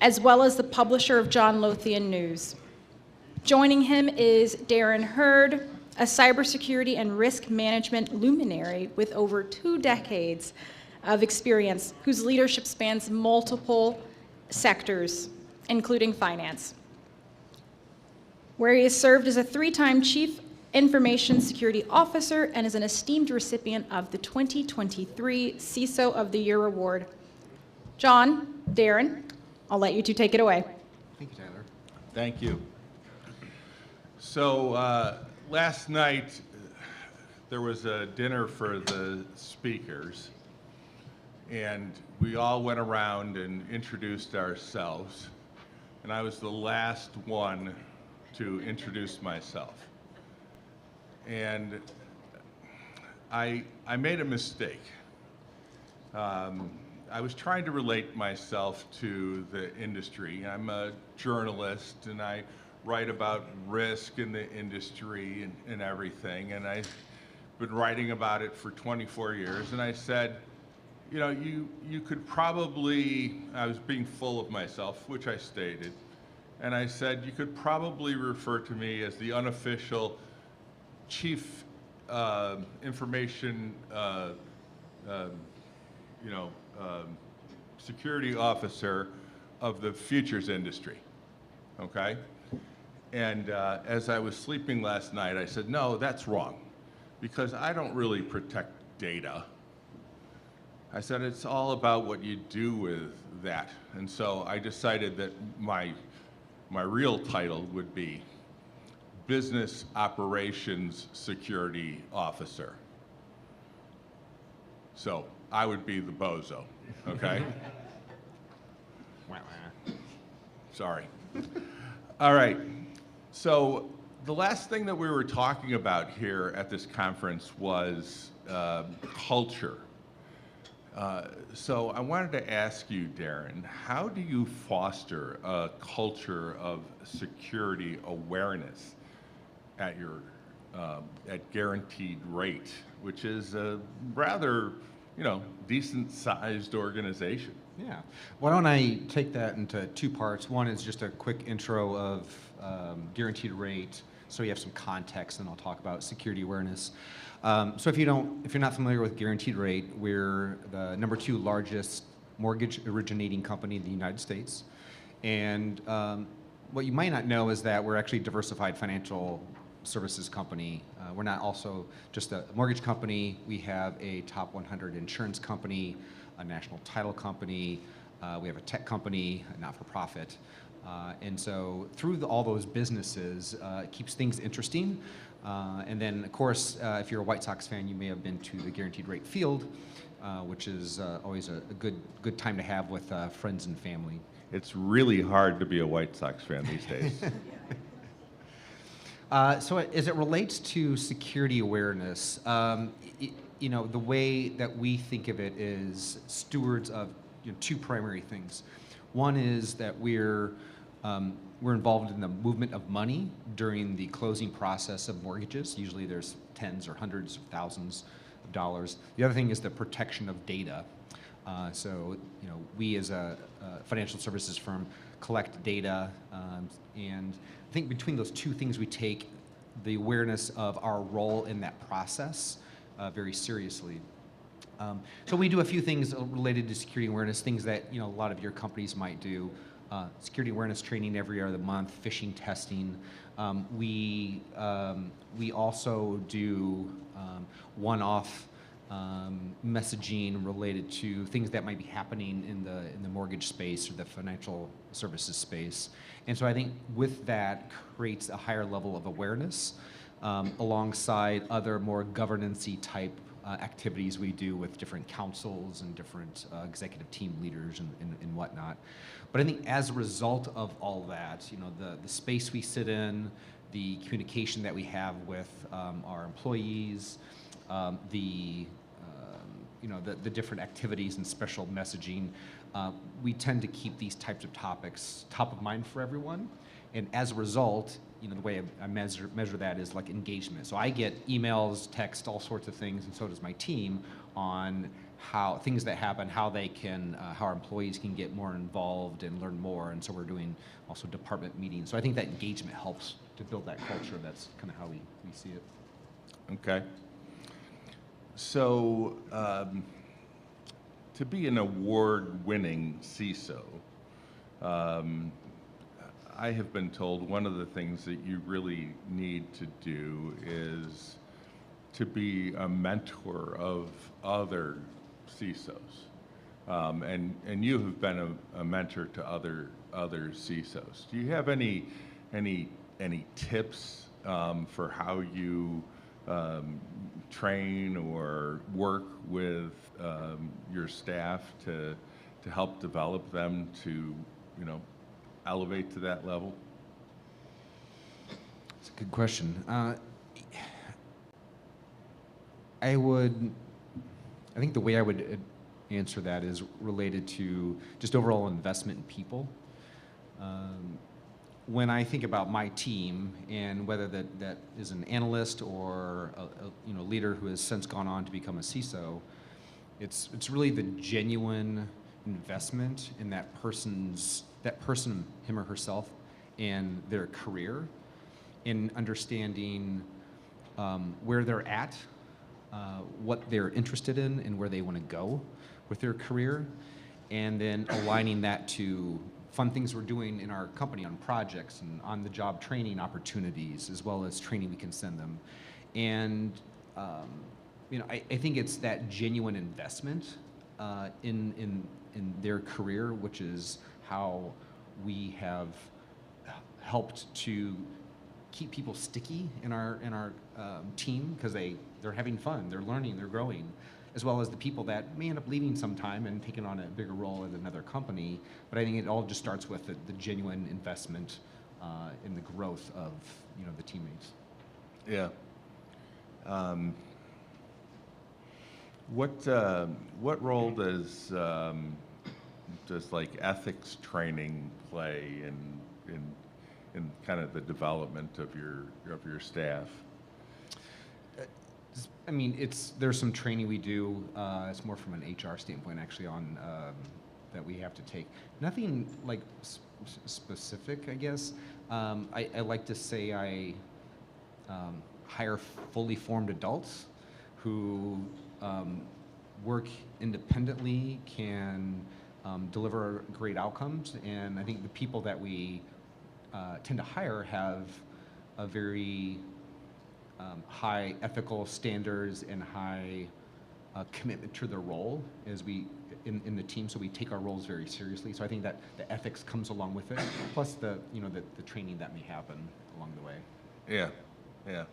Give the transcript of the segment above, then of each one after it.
as well as the publisher of John Lothian News. Joining him is Darren Hurd, a cybersecurity and risk management luminary with over 2 decades of experience, whose leadership spans multiple sectors, including finance, where he has served as a 3-time Chief Information Security Officer and is an esteemed recipient of the 2023 CISO of the Year Award. John, Darren, I'll let you two take it away. Thank you, Tyler. Thank you. So last night there was a dinner for the speakers, and we all went around and introduced ourselves, and I was the last one to introduce myself. And I made a mistake. I was trying to relate myself to the industry. I'm a journalist, and I write about risk in the industry and everything, and I've been writing about it for 24 years, and I said, you know, you could probably, I was being full of myself, which I stated, and I said, you could probably refer to me as the unofficial Chief Information Security Officer of the futures industry, okay? And as I was sleeping last night, I said, no, that's wrong, because I don't really protect data. I said, it's all about what you do with that. And so I decided that my real title would be Business Operations Security Officer. So I would be the bozo, okay? Sorry. All right. So the last thing that we were talking about here at this conference was culture. So I wanted to ask you, Darren, how do you foster a culture of security awareness at your at Guaranteed Rate, which is a rather, decent-sized organization? Yeah. Why don't I take that into 2 parts? One is just a quick intro of Guaranteed Rate, so you have some context, and I'll talk about security awareness. So if you're not familiar with Guaranteed Rate, we're the #2 largest mortgage originating company in the United States. And what you might not know is that we're actually a diversified financial services company. We're not also just a mortgage company. We have a top 100 insurance company, a national title company. We have a tech company, a not-for-profit. And so through all those businesses, it keeps things interesting. And then, of course, if you're a White Sox fan, you may have been to the Guaranteed Rate field, which is always a good time to have with friends and family. It's really hard to be a White Sox fan these days. So as it relates to security awareness, the way that we think of it is stewards of 2 primary things. One is that we're involved in the movement of money during the closing process of mortgages. Usually there's tens or hundreds of thousands of dollars. The other thing is the protection of data. So we as a financial services firm collect data, and I think between those 2 things we take the awareness of our role in that process very seriously. So we do a few things related to security awareness, things that a lot of your companies might do. Security awareness training every other month, phishing testing. We also do one-off messaging related to things that might be happening in the mortgage space or the financial services space. And so I think with that creates a higher level of awareness alongside other more governance-y type activities we do with different councils and different executive team leaders and whatnot. But I think as a result of all that, the space we sit in, the communication that we have with our employees, the different activities and special messaging, we tend to keep these types of topics top of mind for everyone. And as a result, the way I measure that is like engagement. So I get emails, text, all sorts of things, and so does my team on how things that happen, how they can, how our employees can get more involved and learn more. And so we're doing also department meetings. So I think that engagement helps to build that culture. That's kind of how we see it. Okay. So, to be an award-winning CISO, I have been told one of the things that you really need to do is to be a mentor of other CISOs. And you have been a mentor to other CISOs. Do you have any tips for how you train or work with your staff to help develop them to, elevate to that level? It's a good question. I think the way I would answer that is related to just overall investment in people. When I think about my team and whether that is an analyst or a leader who has since gone on to become a CISO, it's really the genuine investment in that person, him or herself, and their career, in understanding where they're at, what they're interested in, and where they want to go with their career, and then aligning that to fun things we're doing in our company on projects and on-the-job training opportunities, as well as training we can send them. And I think it's that genuine investment in their career, which is how we have helped to keep people sticky in our team, because they're having fun, they're learning, they're growing, as well as the people that may end up leaving sometime and taking on a bigger role in another company. But I think it all just starts with the genuine investment in the growth of the teammates. Yeah. What role does like ethics training play in kind of the development of your staff? I mean, there's some training we do. It's more from an HR standpoint, actually, on that we have to take. Nothing like specific, I guess. I like to say I hire fully formed adults who work independently, can deliver great outcomes, and I think the people that we tend to hire have a very high ethical standards and high commitment to their role as in the team. So we take our roles very seriously. So I think that the ethics comes along with it, plus the training that may happen along the way. Yeah, yeah.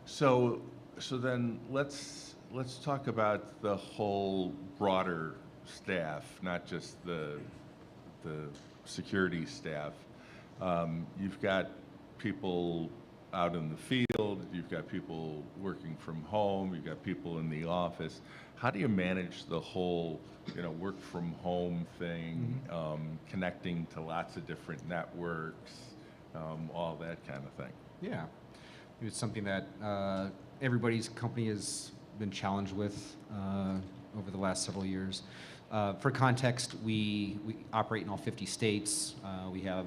So then let's talk about the whole broader staff, not just the security staff. You've got people out in the field, you've got people working from home, you've got people in the office. How do you manage the whole, work from home thing, connecting to lots of different networks, all that kind of thing? Yeah, it's something that everybody's company has been challenged with over the last several years. For context, we operate in all 50 states. We have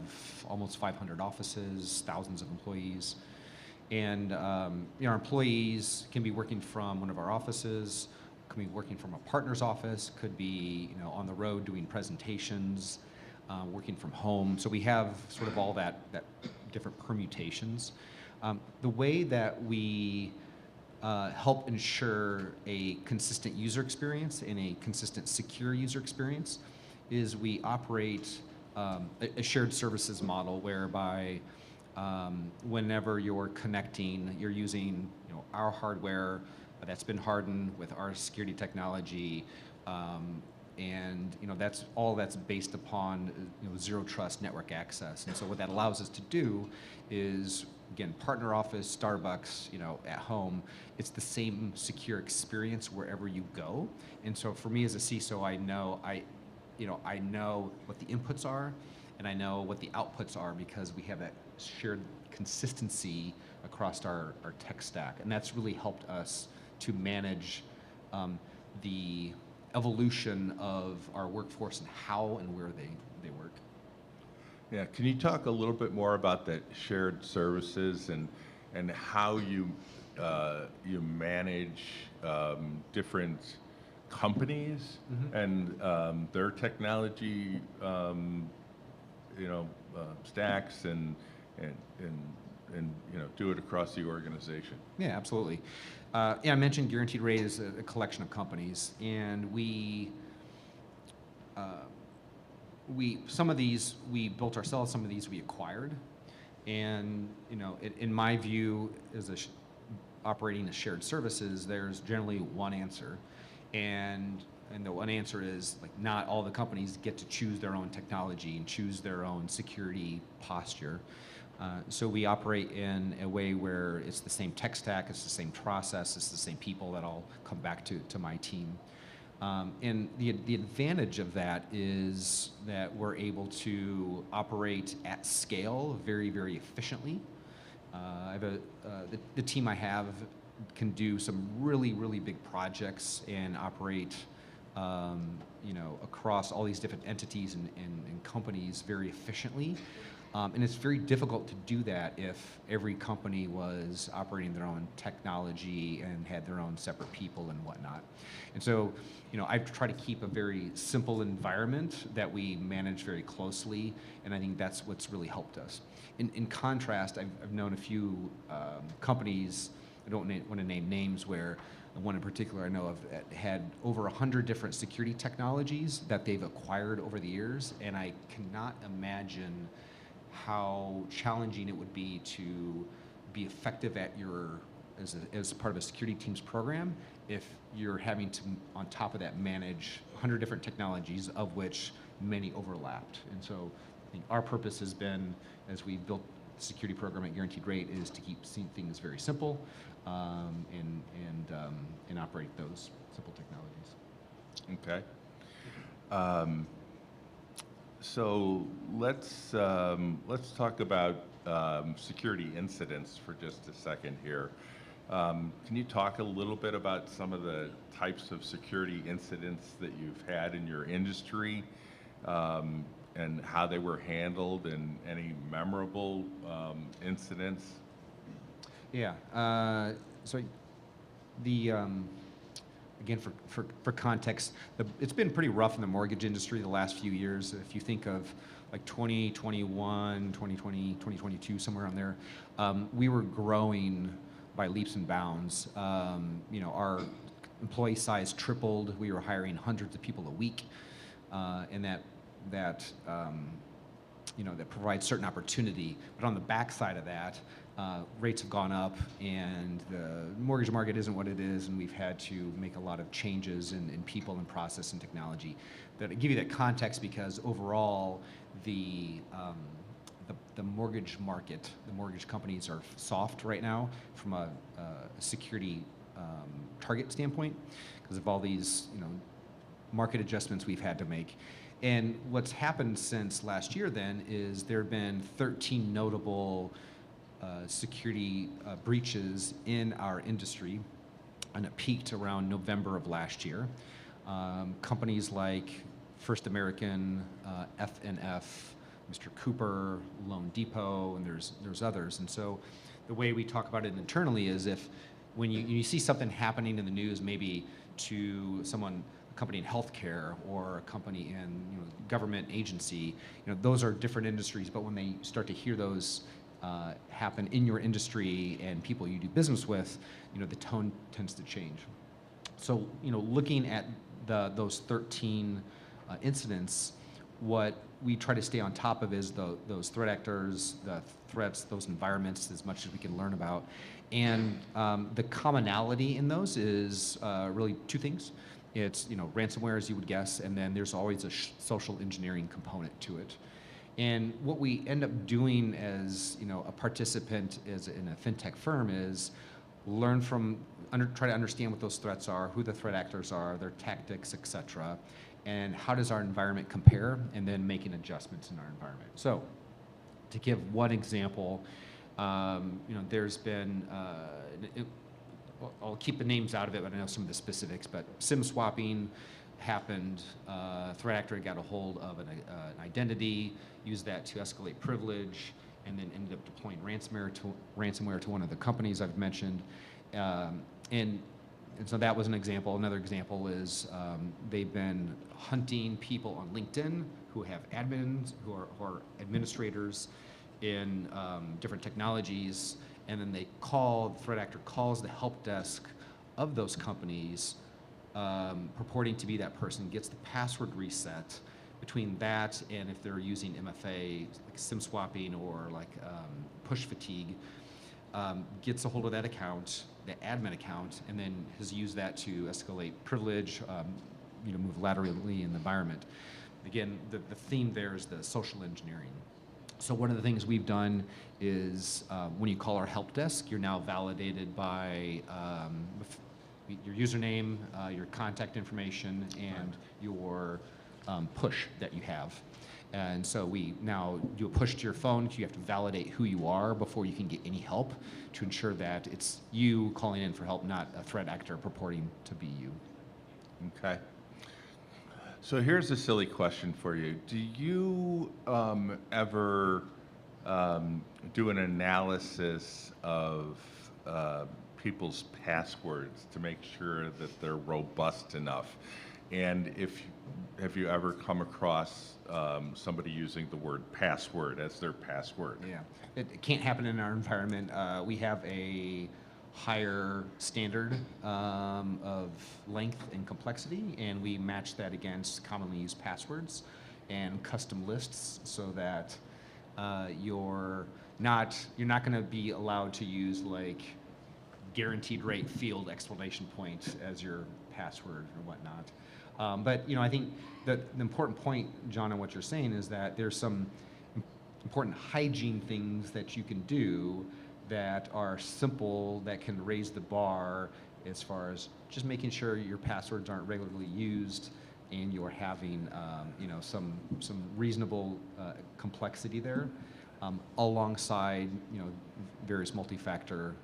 almost 500 offices, thousands of employees. And our employees can be working from one of our offices, could be working from a partner's office, could be on the road doing presentations, working from home. So we have sort of all that different permutations. The way that we help ensure a consistent user experience and a consistent secure user experience is we operate a shared services model whereby whenever you're connecting, you're using our hardware that's been hardened with our security technology, and that's based upon zero trust network access. And so what that allows us to do is, again, partner office, Starbucks, at home, it's the same secure experience wherever you go. And so for me as a CISO, I know what the inputs are, and I know what the outputs are, because we have that shared consistency across our tech stack. And that's really helped us to manage the evolution of our workforce and how and where they work. Yeah, can you talk a little bit more about that shared services and how you manage different companies and their technology, stacks and do it across the organization? Yeah, absolutely. Yeah, I mentioned Guaranteed Rate is a collection of companies, and some of these we built ourselves, some of these we acquired, and in my view, as operating as shared services, there's generally one answer, and the one answer is like not all the companies get to choose their own technology and choose their own security posture. So we operate in a way where it's the same tech stack, it's the same process, it's the same people that all come back to my team. And the advantage of that is that we're able to operate at scale very, very efficiently. The team I have can do some really, really big projects and operate across all these different entities and companies very efficiently. And it's very difficult to do that if every company was operating their own technology and had their own separate people and whatnot. And so, I try to keep a very simple environment that we manage very closely, and I think that's what's really helped us. In contrast, I've known a few companies, I don't want to name names, where one in particular I know of had over 100 different security technologies that they've acquired over the years, and I cannot imagine how challenging it would be to be effective at as part of a security team's program if you're having to, on top of that, manage 100 different technologies, of which many overlapped. And so I think our purpose has been, as we built the security program at Guaranteed Rate, is to keep things very simple and operate those simple technologies. Okay. So let's talk about security incidents for just a second here. Can you talk a little bit about some of the types of security incidents that you've had in your industry, and how they were handled, and any memorable incidents? Yeah. So again, for context, it's been pretty rough in the mortgage industry the last few years. If you think of like 2021, 2020, 2022, somewhere around there, we were growing by leaps and bounds. Our employee size tripled. We were hiring hundreds of people a week, and that provides certain opportunity. But on the backside of that, rates have gone up, and the mortgage market isn't what it is, and we've had to make a lot of changes in people and process and technology. That I give you that context because overall, the mortgage market, the mortgage companies are soft right now from a security target standpoint because of all these market adjustments we've had to make. And what's happened since last year then is there have been 13 notable security breaches in our industry, and it peaked around November of last year. Companies like First American, FNF, Mr. Cooper, Loan Depot, and there's others. And so the way we talk about it internally is when you see something happening in the news, maybe to a company in healthcare or a company in government agency, those are different industries. But when they start to hear those happen in your industry and people you do business with, the tone tends to change. So looking at those 13 incidents, what we try to stay on top of is those threat actors, the threats, those environments, as much as we can learn about. And the commonality in those is really two things. It's ransomware, as you would guess, and then there's always a social engineering component to it. And what we end up doing as a participant in a fintech firm is try to understand what those threats are, who the threat actors are, their tactics, et cetera, and how does our environment compare, and then making adjustments in our environment. So to give one example, there's been I'll keep the names out of it, but I know some of the specifics. But SIM swapping happened. Threat actor got a hold of an identity, used that to escalate privilege, and then ended up deploying ransomware to one of the companies I've mentioned. And so that was an example. Another example is they've been hunting people on LinkedIn who have admins, who are administrators in different technologies, and then the threat actor calls the help desk of those companies, purporting to be that person, gets the password reset. Between that and if they're using MFA, like SIM swapping or like push fatigue, gets a hold of that account, the admin account, and then has used that to escalate privilege, move laterally in the environment. Again, the theme there is the social engineering. So one of the things we've done is when you call our help desk, you're now validated by your username, your contact information, and your push that you have. And so we now do a push to your phone. You have to validate who you are before you can get any help to ensure that it's you calling in for help, not a threat actor purporting to be you. Okay. So here's a silly question for you. Do you ever do an analysis of people's passwords to make sure that they're robust enough? And have you ever come across somebody using the word password as their password? Yeah, it can't happen in our environment. We have a higher standard of length and complexity, and we match that against commonly used passwords and custom lists so that you're not going to be allowed to use like guaranteed rate field exclamation point as your password or whatnot. But I think that the important point, John, on what you're saying is that there's some important hygiene things that you can do that are simple, that can raise the bar as far as just making sure your passwords aren't regularly used and you're having some reasonable complexity there, alongside various multi-factor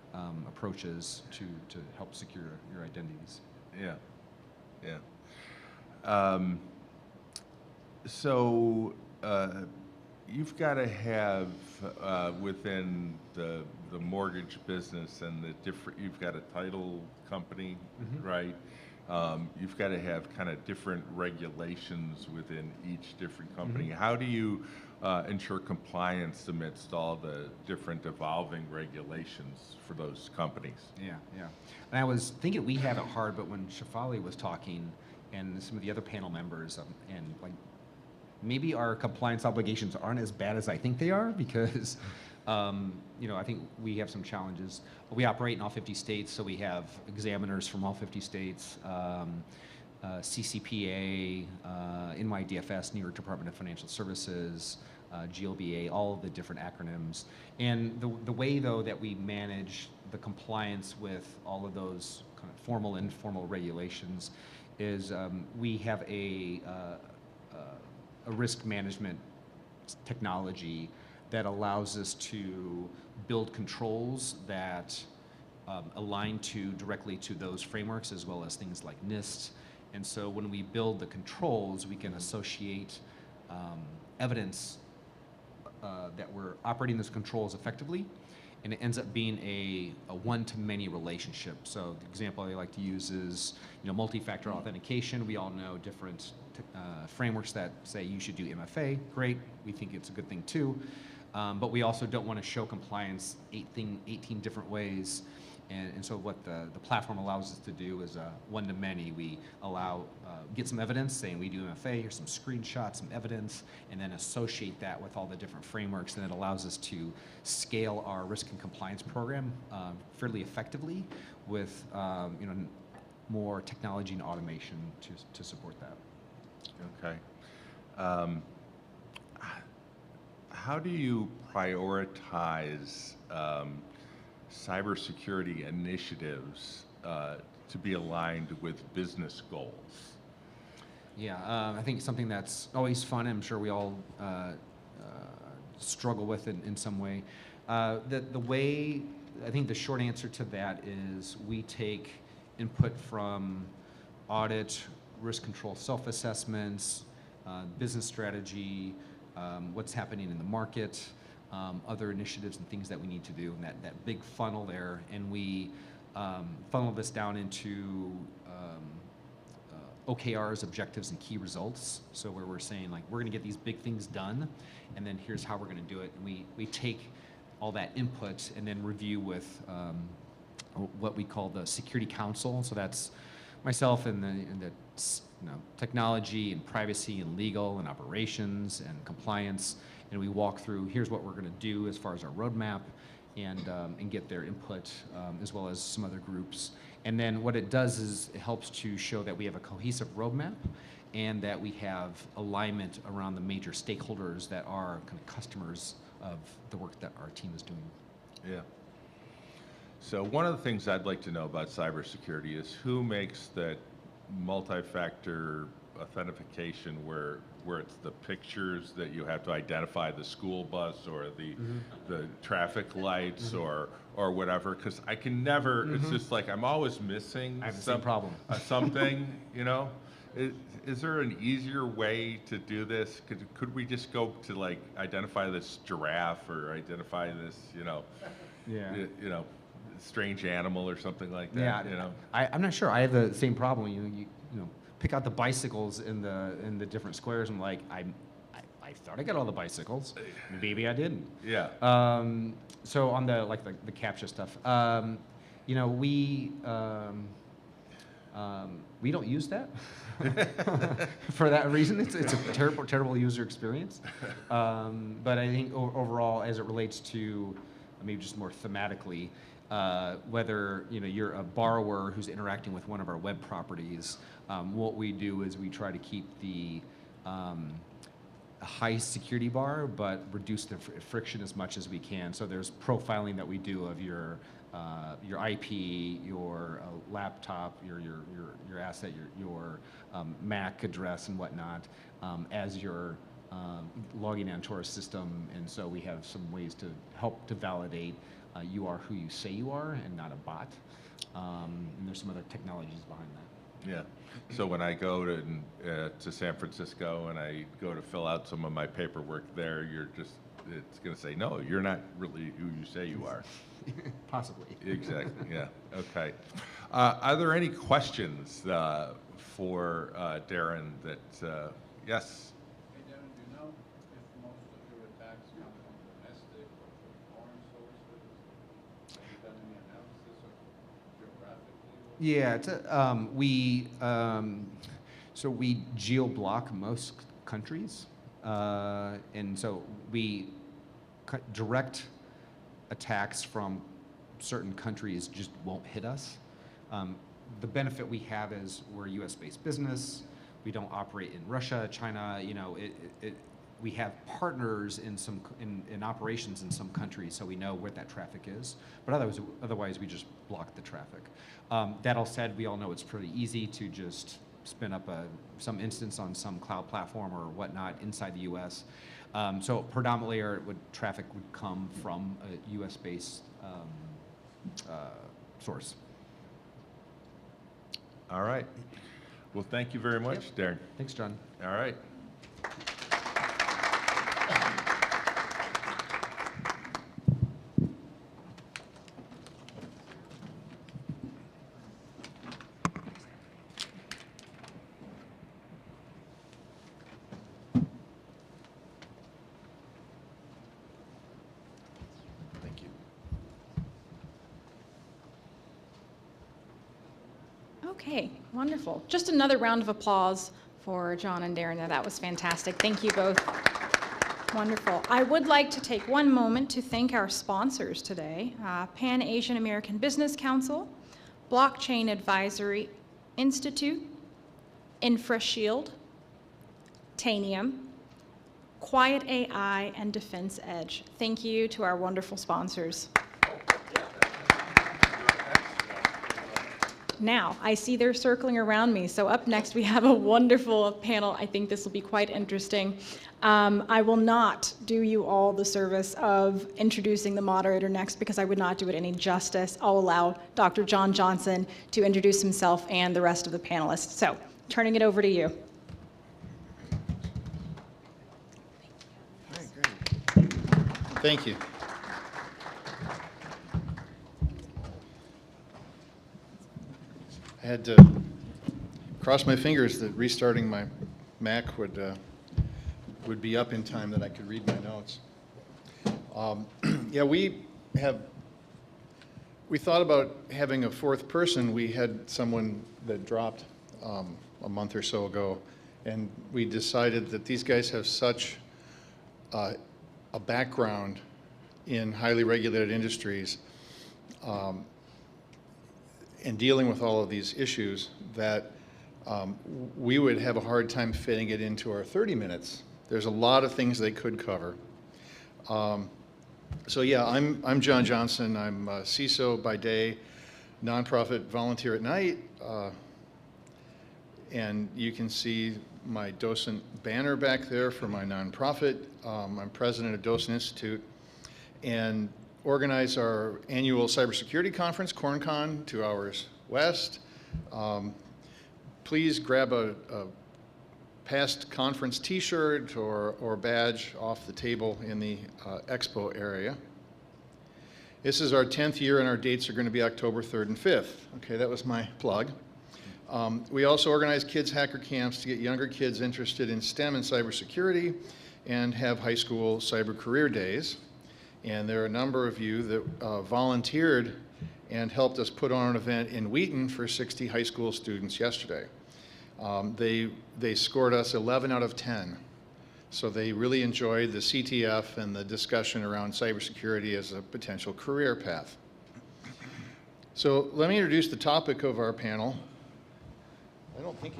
approaches to help secure your identities. Yeah, yeah. So you've got to have within the mortgage business and you've got a title company, right? You've got to have kind of different regulations within each different company. How do you ensure compliance amidst all the different evolving regulations for those companies? Yeah. And I was thinking we have it hard, but when Shafali was talking and some of the other panel members, and like maybe our compliance obligations aren't as bad as I think they are, because I think we have some challenges. We operate in all 50 states, so we have examiners from all 50 states, CCPA, NYDFS, New York Department of Financial Services, GLBA, all of the different acronyms. And the way, though, that we manage the compliance with all of those kind of formal and informal regulations is we have a risk management technology that allows us to build controls that align directly to those frameworks, as well as things like NIST. And so when we build the controls, we can associate evidence that we're operating those controls effectively, and it ends up being a one-to-many relationship. So the example I like to use is multi-factor authentication. We all know different frameworks that say you should do MFA. Great, we think it's a good thing too. But we also don't want to show compliance 18 different ways. And so what the platform allows us to do is one-to-many. We get some evidence saying we do MFA, here's some screenshots, some evidence, and then associate that with all the different frameworks. And it allows us to scale our risk and compliance program fairly effectively with more technology and automation to support that. Okay. How do you prioritize cybersecurity initiatives to be aligned with business goals? Yeah, I think something that's always fun, I'm sure we all struggle with it in some way. The way I think the short answer to that is we take input from audit, risk control self-assessments, business strategy, what's happening in the market, other initiatives and things that we need to do, and that big funnel there, and we funnel this down into OKRs, objectives, and key results. So where we're saying, like, we're gonna get these big things done, and then here's how we're gonna do it. And we take all that input and then review with what we call the Security Council. So that's myself and the technology and privacy and legal and operations and compliance. And we walk through, here's what we're gonna do as far as our roadmap, and get their input, as well as some other groups. And then what it does is it helps to show that we have a cohesive roadmap and that we have alignment around the major stakeholders that are kind of customers of the work that our team is doing. Yeah. So one of the things I'd like to know about cybersecurity is who makes that multi-factor authentication where it's the pictures that you have to identify the school bus or the traffic lights or whatever, because I can never, it's just like I'm always missing I have the same problem. Something, you know? Is there an easier way to do this? Could we just go to, like, identify this giraffe or identify this, you know, strange animal or something like that? Yeah, you know? I'm not sure. I have the same problem. You know, pick out the bicycles in the different squares. I'm like, I thought I got all the bicycles. Maybe I didn't. Yeah. So on the CAPTCHA stuff, we don't use that for that reason. It's a terrible user experience. But I think overall, as it relates to maybe just more thematically, whether you're a borrower who's interacting with one of our web properties, what we do is we try to keep the high security bar, but reduce the friction as much as we can. So there's profiling that we do of your IP, your laptop, your asset, your MAC address and whatnot, as you're logging onto our system. And so we have some ways to help to validate you are who you say you are and not a bot. And there's some other technologies behind that. Yeah. So when I go to San Francisco and I go to fill out some of my paperwork there, it's going to say, no, you're not really who you say you are. Possibly. Exactly, yeah. Okay. Are there any questions for Darren that, yes? Hey, Darren, do you know if most of your attacks come from domestic or from foreign sources? Have you done any analysis of geographically? Yeah, so we geo-block most countries, and so we direct attacks from certain countries just won't hit us. The benefit we have is we're a U.S.-based business. We don't operate in Russia, China. We have partners in operations in some countries, so we know where that traffic is. But otherwise we just block the traffic. That all said, we all know it's pretty easy to just spin up some instance on some cloud platform or whatnot inside the U.S. So predominantly traffic would come from a U.S.-based source. All right. Well, thank you very much, Darren. Thanks, John. All right. Thank you. Okay, wonderful. Just another round of applause for John and Darren. That was fantastic. Thank you both. Wonderful. I would like to take one moment to thank our sponsors today, Pan Asian American Business Council, Blockchain Advisory Institute, InfraShield, Tanium, Quiet AI, and Defense Edge. Thank you to our wonderful sponsors. Now, I see they're circling around me, so up next we have a wonderful panel. I think this will be quite interesting. I will not do you all the service of introducing the moderator next because I would not do it any justice. I'll allow Dr. John Johnson to introduce himself and the rest of the panelists. So, turning it over to you. All right, great. Thank you. I had to cross my fingers that restarting my Mac would be up in time that I could read my notes. Yeah, we thought about having a fourth person. We had someone that dropped a month or so ago, and we decided that these guys have such a background in highly regulated industries and dealing with all of these issues that we would have a hard time fitting it into our 30 minutes. There's a lot of things they could cover. So yeah, I'm John Johnson. I'm a CISO by day, nonprofit volunteer at night. And you can see my docent banner back there for my nonprofit. I'm president of Docent Institute and organize our annual cybersecurity conference, CornCon, 2 hours west. Please grab a past conference t-shirt or badge off the table in the expo area. This is our 10th year, and our dates are going to be October 3rd and 5th. Okay, that was my plug. We also organize kids hacker camps to get younger kids interested in STEM and cybersecurity and have high school cyber career days. And there are a number of you that volunteered and helped us put on an event in Wheaton for 60 high school students yesterday. They scored us 11 out of 10. So they really enjoyed the CTF and the discussion around cybersecurity as a potential career path. So let me introduce the topic of our panel. I don't think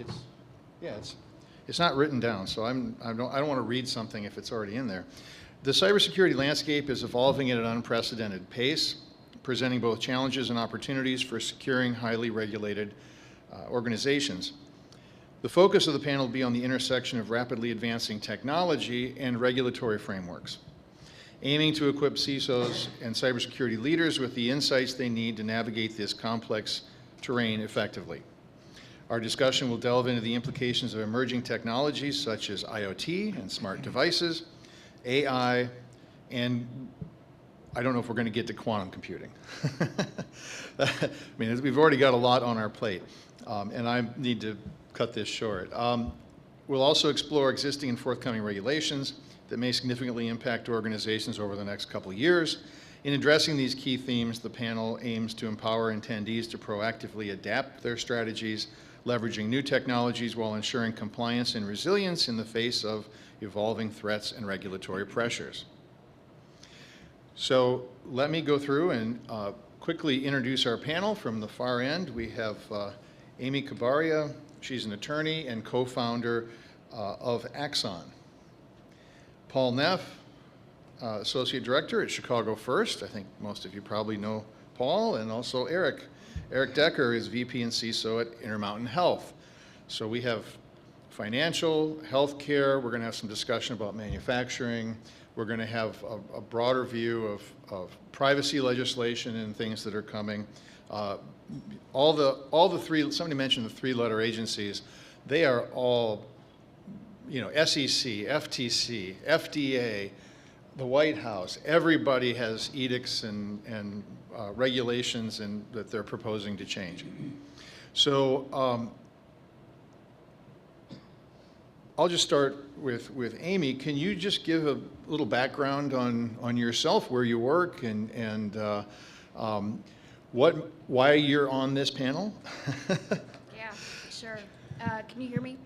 it's not written down, so I don't want to read something if it's already in there. The cybersecurity landscape is evolving at an unprecedented pace, presenting both challenges and opportunities for securing highly regulated organizations. The focus of the panel will be on the intersection of rapidly advancing technology and regulatory frameworks, aiming to equip CISOs and cybersecurity leaders with the insights they need to navigate this complex terrain effectively. Our discussion will delve into the implications of emerging technologies such as IoT and smart devices, AI, and I don't know if we're going to get to quantum computing. I mean, we've already got a lot on our plate, and I need to cut this short. We'll also explore existing and forthcoming regulations that may significantly impact organizations over the next couple of years. In addressing these key themes, the panel aims to empower attendees to proactively adapt their strategies, leveraging new technologies while ensuring compliance and resilience in the face of evolving threats and regulatory pressures. So let me go through and quickly introduce our panel. From the far end, we have Amy Kabaria. She's an attorney and co-founder of Axon. Paul Neff, Associate Director at Chicago First. I think most of you probably know Paul, and also Eric. Eric Decker is VP and CISO at Intermountain Health. So we have financial, healthcare, we're going to have some discussion about manufacturing, we're going to have a broader view of privacy legislation and things that are coming. All the three, somebody mentioned the three-letter agencies, they are all, you know, SEC, FTC, FDA, the White House, everybody has edicts and regulations that they're proposing to change. So I'll just start with Amy. Can you just give a little background on yourself, where you work, and why you're on this panel? Yeah, sure. Can you hear me?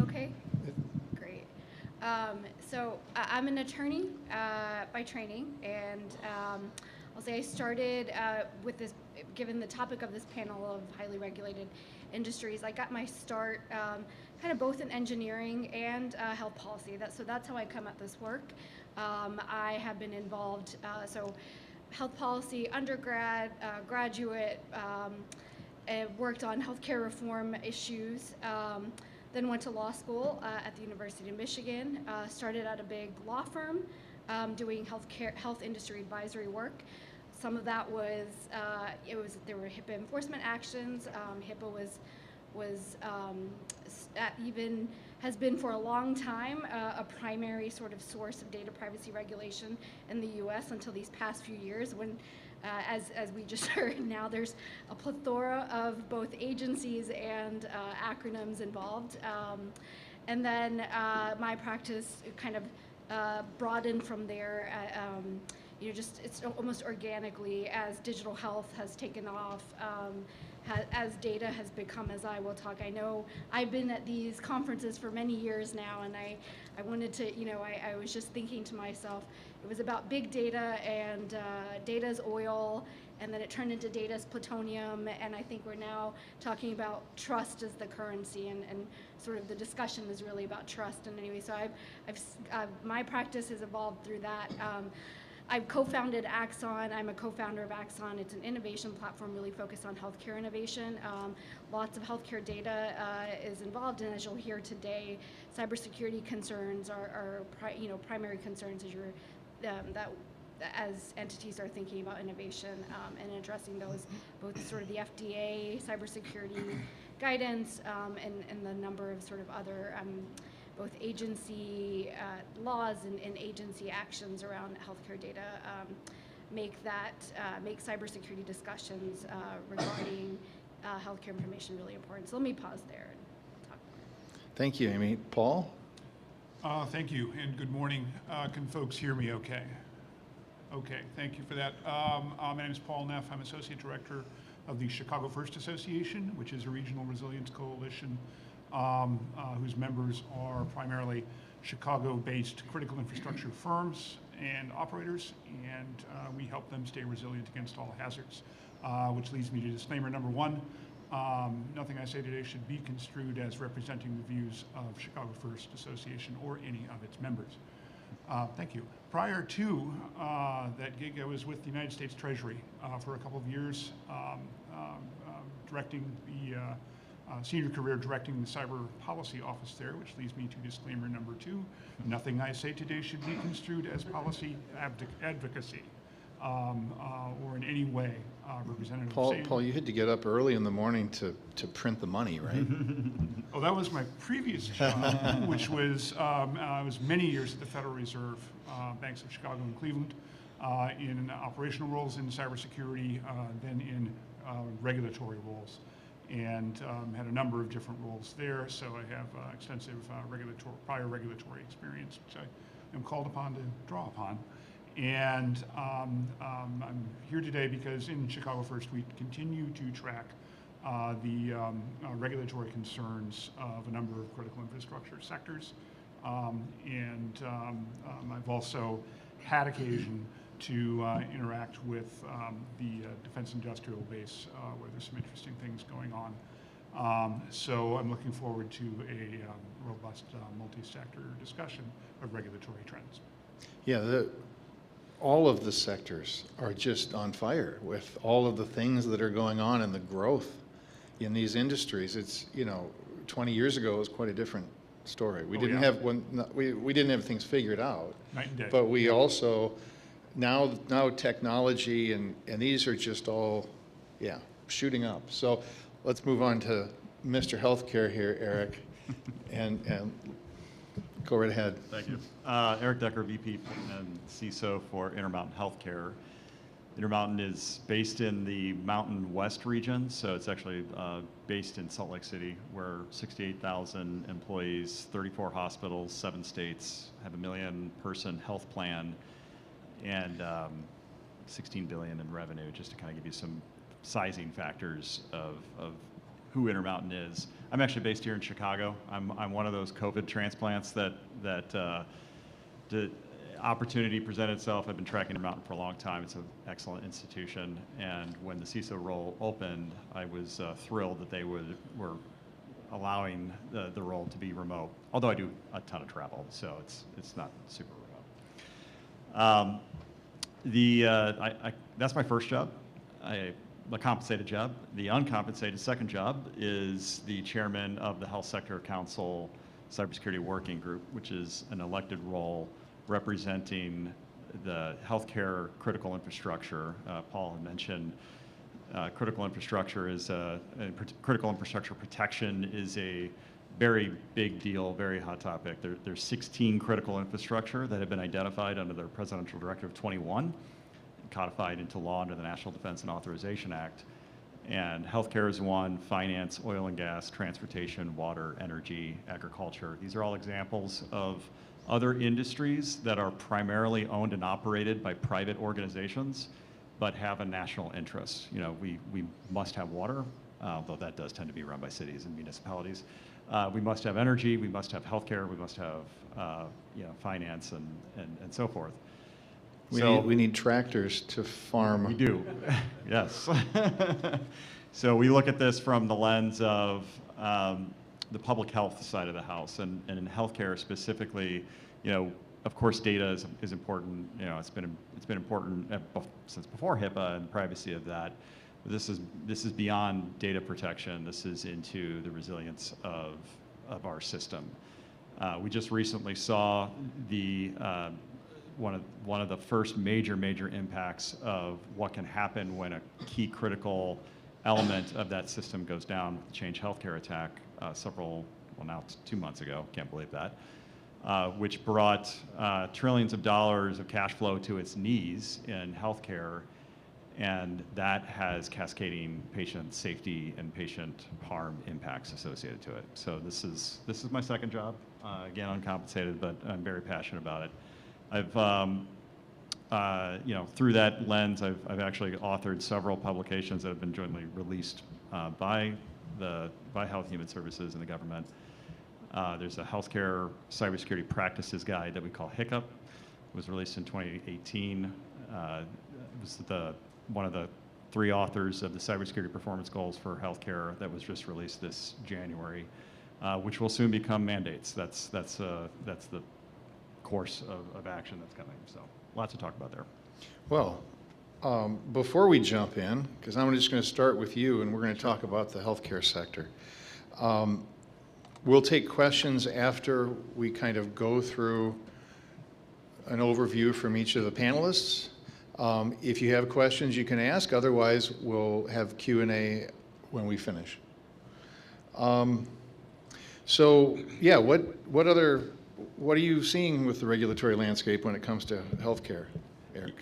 Okay. Great. So I'm an attorney by training, and I'll say I started with this, given the topic of this panel of highly regulated industries, I got my start kind of both in engineering and health policy. So that's how I come at this work. I have been involved, so health policy, undergrad, graduate, worked on healthcare reform issues. Then went to law school at the University of Michigan. Started at a big law firm doing health industry advisory work. Some of that was there were HIPAA enforcement actions. HIPAA has been for a long time a primary sort of source of data privacy regulation in the U.S. until these past few years, when, as we just heard, now there's a plethora of both agencies and acronyms involved. And then my practice kind of broadened from there. It's almost organically as digital health has taken off, as data has become, as I will talk. I know I've been at these conferences for many years now, and I wanted to, I was just thinking to myself, it was about big data, and data's oil, and then it turned into data's plutonium, and I think we're now talking about trust as the currency, and sort of the discussion is really about trust. And anyway, so my practice has evolved through that. I've co-founded Axon. I'm a co-founder of Axon. It's an innovation platform really focused on healthcare innovation. Lots of healthcare data is involved, and as you'll hear today, cybersecurity concerns are primary concerns as entities are thinking about innovation and addressing those, both sort of the FDA cybersecurity guidance and the number of sort of other both agency laws and agency actions around healthcare data make cybersecurity discussions regarding healthcare information really important. So let me pause there and talk more. Thank you, Amy. Paul? Thank you, and good morning. Can folks hear me okay? Okay, thank you for that. My name is Paul Neff. I'm Associate Director of the Chicago First Association, which is a regional resilience coalition whose members are primarily Chicago-based critical infrastructure firms and operators, and we help them stay resilient against all hazards, which leads me to disclaimer number one. Nothing I say today should be construed as representing the views of Chicago First Association or any of its members. Thank you. Prior to that gig, I was with the United States Treasury for a couple of years, directing the senior career directing the cyber policy office there, which leads me to disclaimer number two. Nothing I say today should be construed as policy advocacy or in any way representative of same. Paul, you had to get up early in the morning to print the money, right? Oh, that was my previous job, which was many years at the Federal Reserve, Banks of Chicago and Cleveland, in operational roles in cybersecurity, then in regulatory roles, and had a number of different roles there. So I have extensive prior regulatory experience, which I am called upon to draw upon. And I'm here today because in Chicago First we continue to track the regulatory concerns of a number of critical infrastructure sectors. I've also had occasion to interact with the defense industrial base where there's some interesting things going on. So I'm looking forward to a robust multi-sector discussion of regulatory trends. Yeah, all of the sectors are just on fire with all of the things that are going on and the growth in these industries. It's, 20 years ago it was quite a different story. We didn't have things figured out. Night and day. But we also, now technology and these are just all, shooting up. So let's move on to Mr. Healthcare here, Eric, and go right ahead. Thank you. Eric Decker, VP and CISO for Intermountain Healthcare. Intermountain is based in the Mountain West region, so it's actually based in Salt Lake City, where 68,000 employees, 34 hospitals, 7 states, have a 1 million person health plan, and 16 billion in revenue, just to kind of give you some sizing factors of who Intermountain is. I'm actually based here in Chicago. I'm one of those COVID transplants that the opportunity presented itself. I've been tracking Intermountain for a long time. It's an excellent institution, and when the CISO role opened, I was thrilled that they were allowing the role to be remote. Although I do a ton of travel, so it's not super remote. That's my first job. I a compensated job. The uncompensated second job is the chairman of the Health Sector Council Cybersecurity Working Group, which is an elected role representing the healthcare critical infrastructure. Paul had mentioned critical infrastructure critical infrastructure protection is a very big deal, very hot topic. There's 16 critical infrastructure that have been identified under the Presidential Directive 21, codified into law under the National Defense and Authorization Act. And healthcare is one, finance, oil and gas, transportation, water, energy, agriculture. These are all examples of other industries that are primarily owned and operated by private organizations, but have a national interest. You know, we must have water, although that does tend to be run by cities and municipalities. We must have energy, we must have healthcare, we must have finance and so forth. We need tractors to farm. We do, yes. So we look at this from the lens of the public health side of the house, and in healthcare specifically, of course, data is important. It's been important since before HIPAA and privacy of that. But this is beyond data protection. This is into the resilience of our system. We just recently saw the one of the first major impacts of what can happen when a key critical element of that system goes down. Change Healthcare attack now it's 2 months ago. Can't believe that. Which brought trillions of dollars of cash flow to its knees in healthcare, and that has cascading patient safety and patient harm impacts associated to it. So this is my second job, again uncompensated, but I'm very passionate about it. I've through that lens, I've actually authored several publications that have been jointly released by Health and Human Services and the government. There's a healthcare cybersecurity practices guide that we call HICCUP. It was released in 2018. It was one of the 3 authors of the cybersecurity performance goals for healthcare that was just released this January, which will soon become mandates. That's the course of action that's coming. So lots to talk about there. Well, before we jump in, because I'm just going to start with you, and we're going to talk about the healthcare sector. We'll take questions after we kind of go through an overview from each of the panelists. If you have questions, you can ask. Otherwise, we'll have Q&A when we finish. So, yeah, what are you seeing with the regulatory landscape when it comes to healthcare, Eric?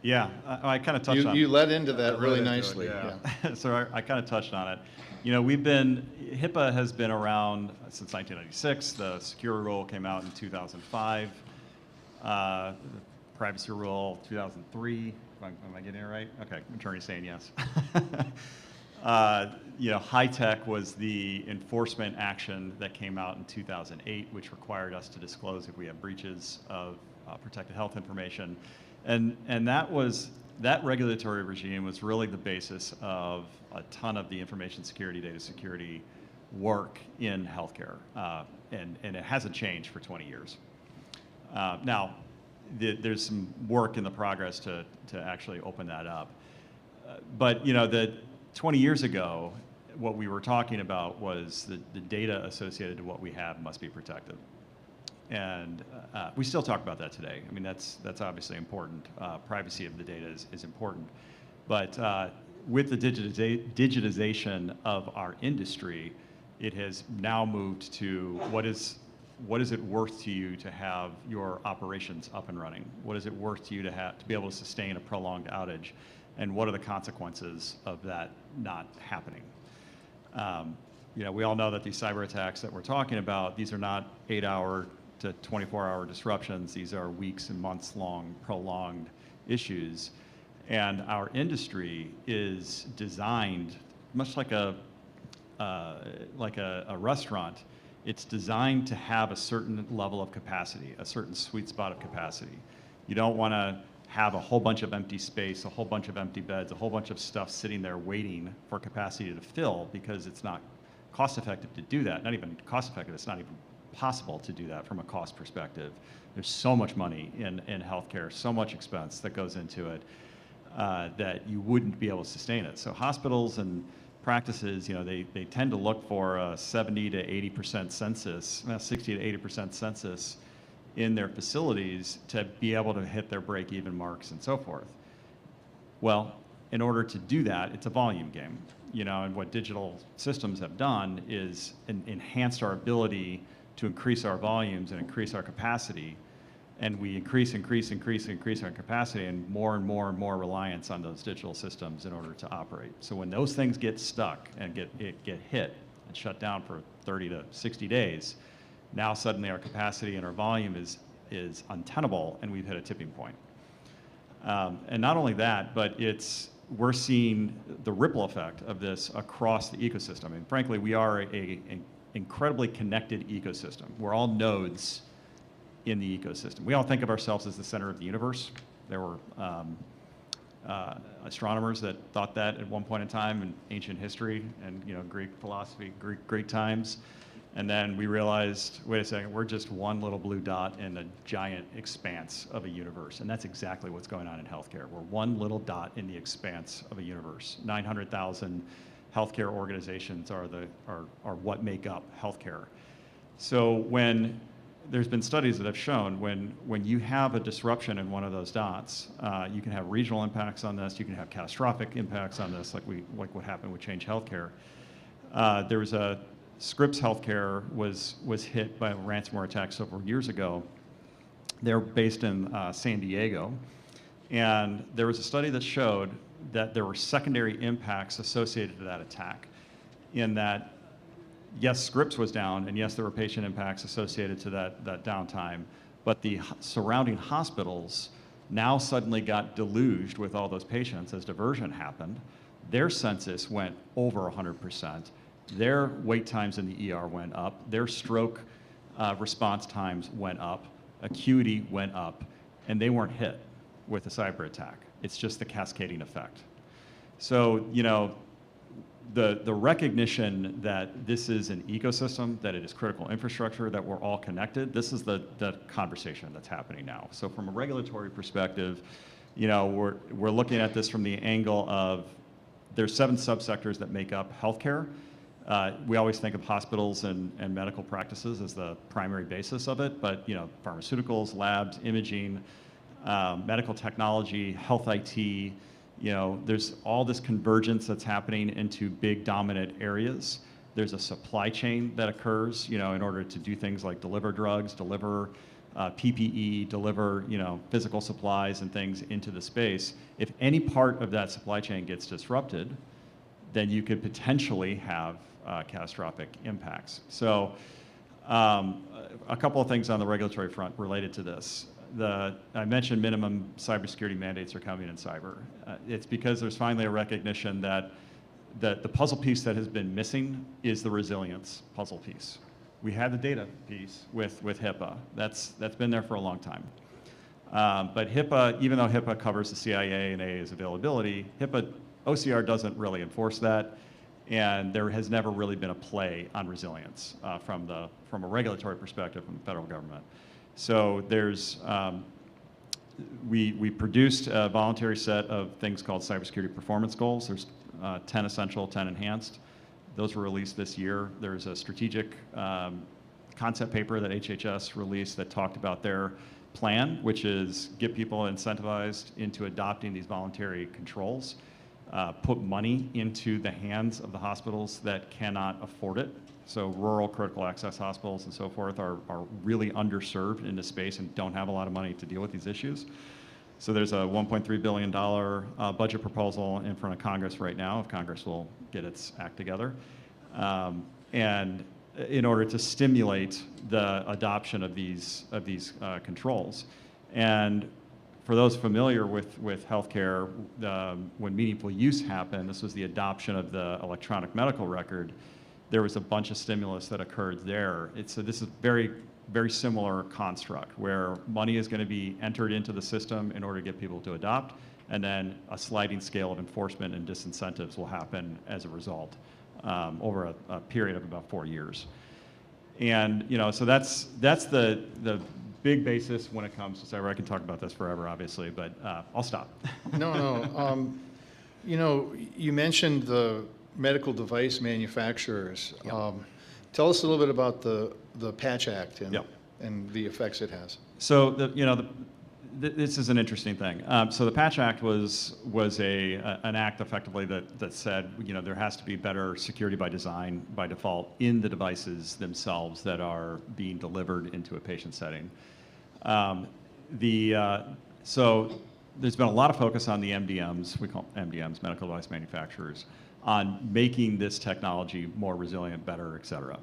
Yeah, I kind of touched on it. You led into that really nicely. Yeah. So I kind of touched on it. HIPAA has been around since 1996. The secure rule came out in 2005. The privacy rule, 2003. Am I getting it right? Okay, attorney's saying yes. High tech was the enforcement action that came out in 2008, which required us to disclose if we have breaches of protected health information. And that regulatory regime was really the basis of a ton of the information security, data security work in healthcare. And it hasn't changed for 20 years. Now, there's some work in the progress to actually open that up. But 20 years ago, what we were talking about was the data associated to what we have must be protected. And we still talk about that today. I mean, that's obviously important. Privacy of the data is important. But with the digitization of our industry, it has now moved to what is it worth to you to have your operations up and running? What is it worth to you to be able to sustain a prolonged outage? And what are the consequences of that not happening? We all know that these cyber attacks that we're talking about, these are not 8-hour to 24-hour disruptions. These are weeks and months long, prolonged issues. And our industry is designed much like a restaurant. It's designed to have a certain level of capacity, a certain sweet spot of capacity. You don't want to have a whole bunch of empty space, a whole bunch of empty beds, a whole bunch of stuff sitting there waiting for capacity to fill, because it's not cost effective to do that. Not even cost effective, it's not even possible to do that from a cost perspective. There's so much money in healthcare, so much expense that goes into it. that you wouldn't be able to sustain it. So hospitals and practices, they tend to look for a 70 to 80% census, 60 to 80% census in their facilities to be able to hit their break-even marks and so forth. Well, in order to do that, it's a volume game, and what digital systems have done is enhanced our ability to increase our volumes and increase our capacity, and we increase our capacity, and more reliance on those digital systems in order to operate. So when those things get stuck and get hit and shut down for 30 to 60 days, now suddenly our capacity and our volume is untenable, and we've hit a tipping point. And not only that, but we're seeing the ripple effect of this across the ecosystem. And frankly, we are an incredibly connected ecosystem. We're all nodes in the ecosystem. We all think of ourselves as the center of the universe. There were astronomers that thought that at one point in time in ancient history and Greek philosophy, Greek times. And then we realized, wait a second, we're just one little blue dot in a giant expanse of a universe. And that's exactly what's going on in healthcare. We're one little dot in the expanse of a universe. 900,000 healthcare organizations are what make up healthcare. So when there's been studies that have shown when you have a disruption in one of those dots, you can have regional impacts on this, you can have catastrophic impacts on this, like what happened with Change Healthcare. There was Scripps Healthcare was hit by a ransomware attack several years ago. They're based in San Diego, and there was a study that showed that there were secondary impacts associated to that attack, in that yes, Scripps was down, and yes, there were patient impacts associated to that downtime, but the surrounding hospitals now suddenly got deluged with all those patients as diversion happened. Their census went over 100%. Their wait times in the ER went up. Their stroke response times went up. Acuity went up, and they weren't hit with a cyber attack. It's just the cascading effect. So, the recognition that this is an ecosystem, that it is critical infrastructure, that we're all connected, this is the conversation that's happening now. So from a regulatory perspective, we're looking at this from the angle of there's 7 subsectors that make up healthcare. We always think of hospitals and medical practices as the primary basis of it, but pharmaceuticals, labs, imaging, medical technology, health IT, there's all this convergence that's happening into big dominant areas. There's a supply chain that occurs, in order to do things like deliver drugs, deliver PPE, deliver, physical supplies and things into the space. If any part of that supply chain gets disrupted, then you could potentially have catastrophic impacts. So a couple of things on the regulatory front related to this. I mentioned minimum cybersecurity mandates are coming in cyber. It's because there's finally a recognition that the puzzle piece that has been missing is the resilience puzzle piece. We had the data piece with HIPAA. That's been there for a long time. But HIPAA, even though HIPAA covers the CIA and AA's availability, OCR doesn't really enforce that, and there has never really been a play on resilience from a regulatory perspective from the federal government. So we produced a voluntary set of things called cybersecurity performance goals. There's 10 essential, 10 enhanced. Those were released this year. There's a strategic concept paper that HHS released that talked about their plan, which is get people incentivized into adopting these voluntary controls, put money into the hands of the hospitals that cannot afford it. So rural critical access hospitals and so forth are really underserved in this space and don't have a lot of money to deal with these issues. So there's a $1.3 billion budget proposal in front of Congress right now, if Congress will get its act together, and in order to stimulate the adoption of these controls. And for those familiar with healthcare, when meaningful use happened, this was the adoption of the electronic medical record. There was a bunch of stimulus that occurred there. So this is very, very similar construct where money is going to be entered into the system in order to get people to adopt, and then a sliding scale of enforcement and disincentives will happen as a result over a period of about 4 years. And so that's the big basis when it comes to cyber. I can talk about this forever, obviously, but I'll stop. No. You know, you mentioned the medical device manufacturers. Yep. Tell us a little bit about the Patch Act and, Yep. and the effects it has. So this is an interesting thing. So the Patch Act was an act effectively that said, there has to be better security by design by default in the devices themselves that are being delivered into a patient setting. So there's been a lot of focus on the MDMs, we call them MDMs, medical device manufacturers, on making this technology more resilient, better, et cetera.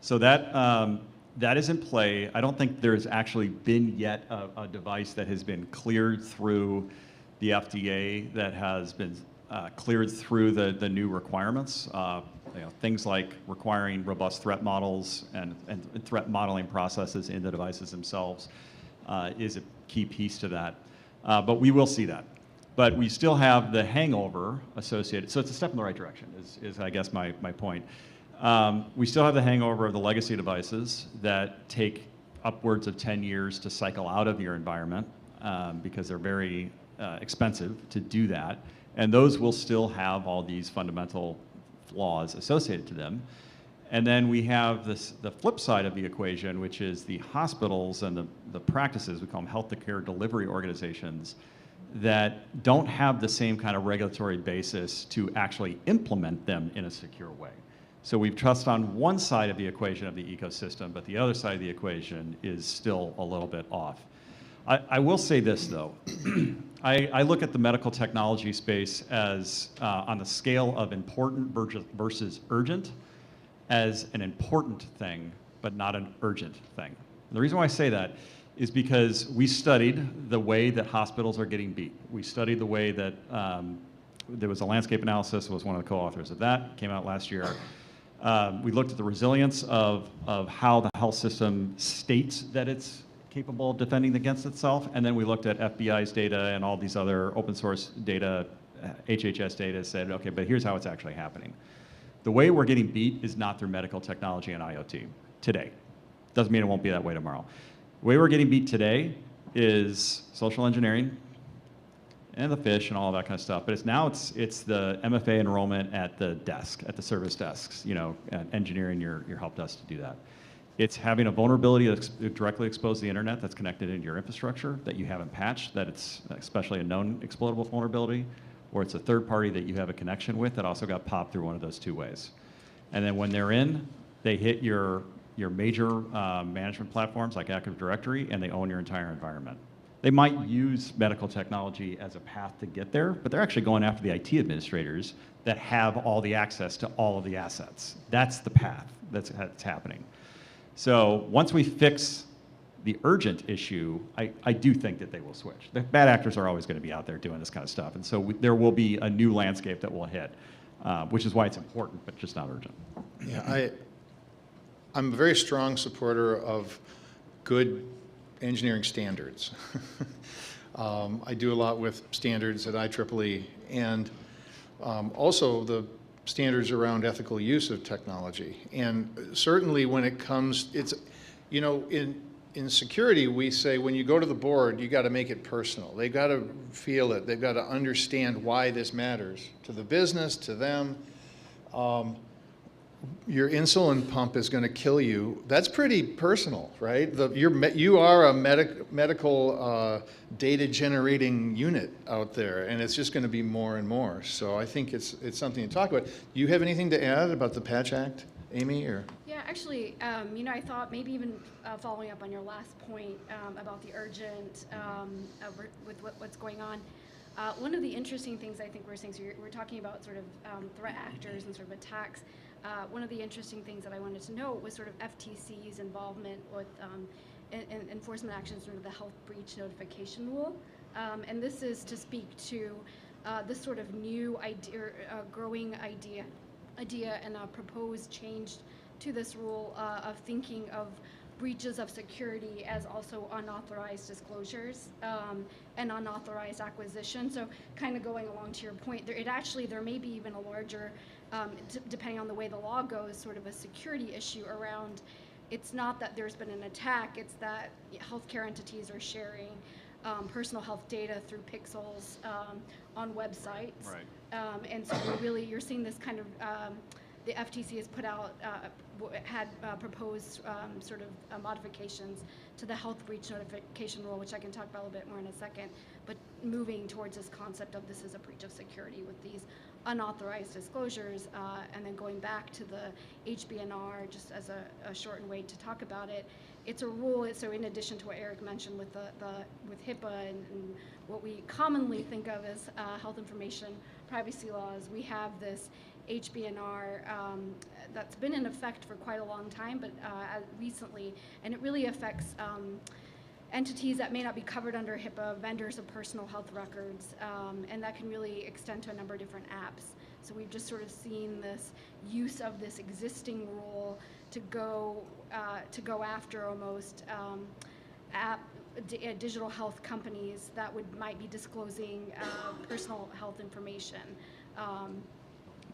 So that is in play. I don't think there's actually been yet a device that has been cleared through the FDA that has been cleared through the new requirements. Things like requiring robust threat models and threat modeling processes in the devices themselves is a key piece to that. But we will see that. But we still have the hangover associated. So it's a step in the right direction, is I guess my point. We still have the hangover of the legacy devices that take upwards of 10 years to cycle out of your environment because they're very expensive to do that. And those will still have all these fundamental flaws associated to them. And then we have the flip side of the equation, which is the hospitals and the practices, we call them healthcare delivery organizations, that don't have the same kind of regulatory basis to actually implement them in a secure way. So we've trusted on one side of the equation of the ecosystem, but the other side of the equation is still a little bit off. I will say this, though. I look at the medical technology space as, on the scale of important versus urgent, as an important thing, but not an urgent thing. And the reason why I say that is because we studied the way that hospitals are getting beat. We studied the way that there was a landscape analysis, was one of the co-authors of that, came out last year. We looked at the resilience of how the health system states that it's capable of defending against itself, and then we looked at FBI's data and all these other open source data, HHS data, said, okay, but here's how it's actually happening. The way we're getting beat is not through medical technology and IoT today. Doesn't mean it won't be that way tomorrow. The way we're getting beat today is social engineering and the fish and all that kind of stuff. But it's the MFA enrollment at the desk, at the service desks, engineering your help desk to do that. It's having a vulnerability that's directly exposed to the internet that's connected into your infrastructure that you haven't patched, that it's especially a known exploitable vulnerability, or it's a third party that you have a connection with that also got popped through one of those two ways. And then when they're in, they hit your major management platforms like Active Directory, and they own your entire environment. They might use medical technology as a path to get there, but they're actually going after the IT administrators that have all the access to all of the assets. That's the path that's happening. So once we fix the urgent issue, I do think that they will switch. The bad actors are always going to be out there doing this kind of stuff, and so there will be a new landscape that will hit, which is why it's important, but just not urgent. Yeah, I'm a very strong supporter of good engineering standards. I do a lot with standards at IEEE, and also the standards around ethical use of technology. And certainly when it comes, in security, we say when you go to the board, you got to make it personal. They've got to feel it. They've got to understand why this matters to the business, to them. Your insulin pump is going to kill you. That's pretty personal, right? You are a medical data generating unit out there, and it's just going to be more and more. So I think it's something to talk about. Do you have anything to add about the Patch Act, Amy? Or? Yeah, actually, I thought maybe even following up on your last point about the urgent with what's going on. One of the interesting things I think we're seeing, so we're talking about sort of threat actors and sort of attacks. One of the interesting things that I wanted to know was sort of FTC's involvement with enforcement actions under the health breach notification rule. And this is to speak to this sort of new idea, growing idea and a proposed change to this rule of thinking of breaches of security as also unauthorized disclosures and unauthorized acquisition. So kind of going along to your point, there may be even a larger, depending on the way the law goes, sort of a security issue around it's not that there's been an attack, it's that healthcare entities are sharing personal health data through pixels on websites. Right. And so you're seeing this kind of, the FTC has put out, had proposed sort of modifications to the health breach notification rule, which I can talk about a little bit more in a second, but moving towards this concept of this is a breach of security with these unauthorized disclosures, and then going back to the HBNR, just as a shortened way to talk about it, it's a rule. So in addition to what Eric mentioned with with HIPAA and what we commonly think of as health information privacy laws, we have this HBNR that's been in effect for quite a long time, but recently, and it really affects entities that may not be covered under HIPAA, vendors of personal health records, and that can really extend to a number of different apps. So we've just sort of seen this use of this existing rule to go after almost digital health companies that might be disclosing personal health information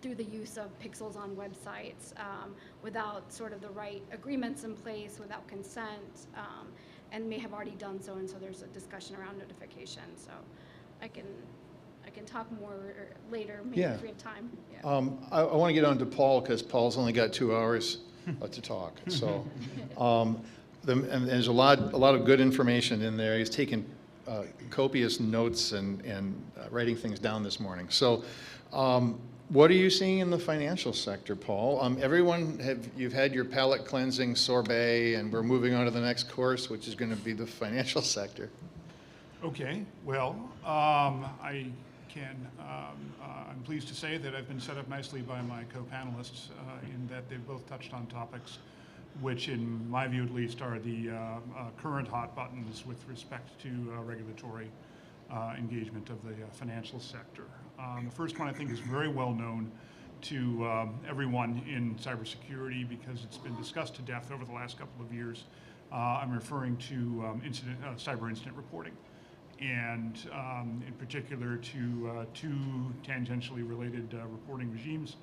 through the use of pixels on websites without sort of the right agreements in place, without consent, and may have already done so, and so there's a discussion around notification. So I can talk more later, maybe if we have time. Yeah. I want to get on to Paul because Paul's only got 2 hours to talk. So, and there's a lot of good information in there. He's taken copious notes and writing things down this morning. So, what are you seeing in the financial sector, Paul? You've had your palate cleansing sorbet, and we're moving on to the next course, which is going to be the financial sector. Okay, well, I'm pleased to say that I've been set up nicely by my co-panelists in that they've both touched on topics which, in my view at least, are the current hot buttons with respect to regulatory engagement of the financial sector. The first one I think is very well known to everyone in cybersecurity because it's been discussed to death over the last couple of years. I'm referring to cyber incident reporting, and in particular to 2 tangentially related reporting regimes.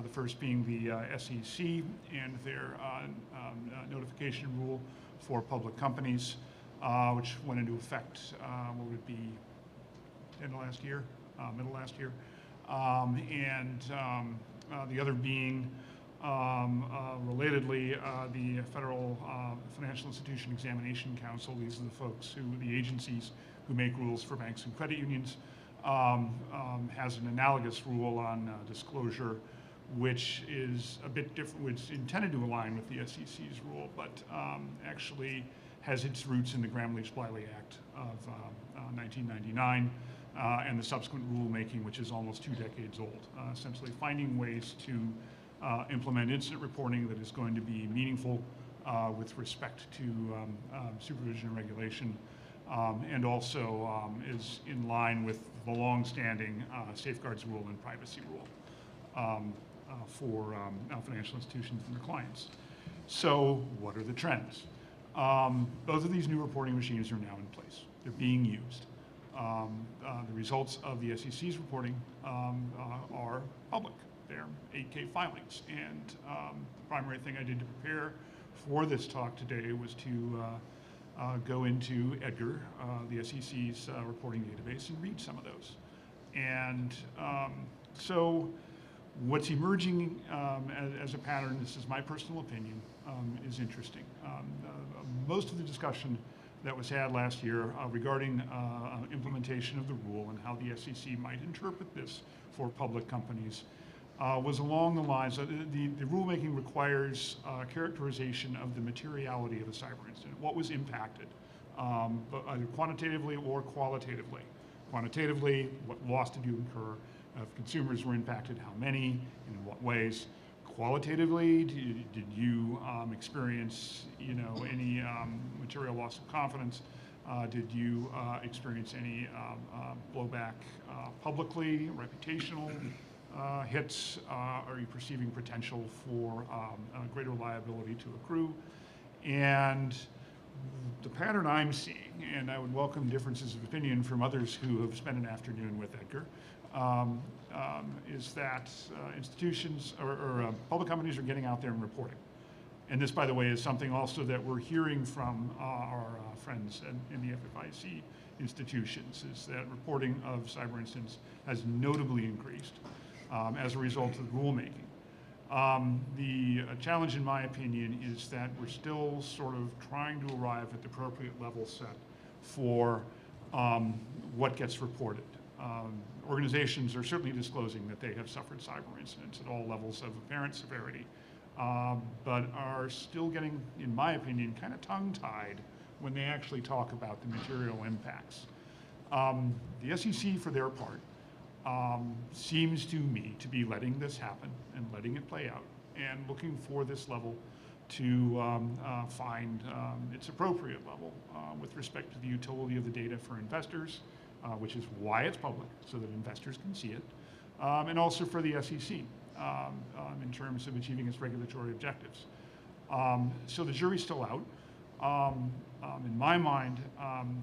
The first being the SEC and their notification rule for public companies, which went into effect, what would it be, end of last year, middle last year. And the other being, relatedly, the Federal Financial Institution Examination Council. These are the folks the agencies who make rules for banks and credit unions, has an analogous rule on disclosure, which is a bit different, which is intended to align with the SEC's rule, but actually has its roots in the Gramm-Leach-Bliley Act of 1999 and the subsequent rulemaking, which is almost 2 decades old, essentially finding ways to implement incident reporting that is going to be meaningful with respect to supervision and regulation, and also is in line with the long-standing safeguards rule and privacy rule for financial institutions and their clients. So what are the trends? Both of these new reporting regimes are now in place. They're being used. The results of the SEC's reporting are public. They're 8K filings. And the primary thing I did to prepare for this talk today was to go into EDGAR, the SEC's reporting database, and read some of those. And so what's emerging as a pattern, this is my personal opinion, is interesting. Most of the discussion that was had last year regarding implementation of the rule and how the SEC might interpret this for public companies was along the lines of the rulemaking requires characterization of the materiality of a cyber incident, what was impacted, but either quantitatively or qualitatively. Quantitatively, what loss did you incur? If consumers were impacted, how many, and in what ways? Qualitatively, did you experience, any material loss of confidence? Did you experience any blowback publicly, reputational hits? Are you perceiving potential for greater liability to accrue? And the pattern I'm seeing, and I would welcome differences of opinion from others who have spent an afternoon with EDGAR, is that institutions or public companies are getting out there and reporting. And this, by the way, is something also that we're hearing from our friends in the FFIC institutions, is that reporting of cyber incidents has notably increased as a result of rulemaking. The challenge, in my opinion, is that we're still sort of trying to arrive at the appropriate level set for what gets reported. Organizations are certainly disclosing that they have suffered cyber incidents at all levels of apparent severity, but are still getting, in my opinion, kind of tongue-tied when they actually talk about the material impacts. The SEC, for their part, seems to me to be letting this happen and letting it play out and looking for this level to find its appropriate level with respect to the utility of the data for investors, which is why it's public, so that investors can see it, and also for the SEC in terms of achieving its regulatory objectives. So the jury's still out. In my mind,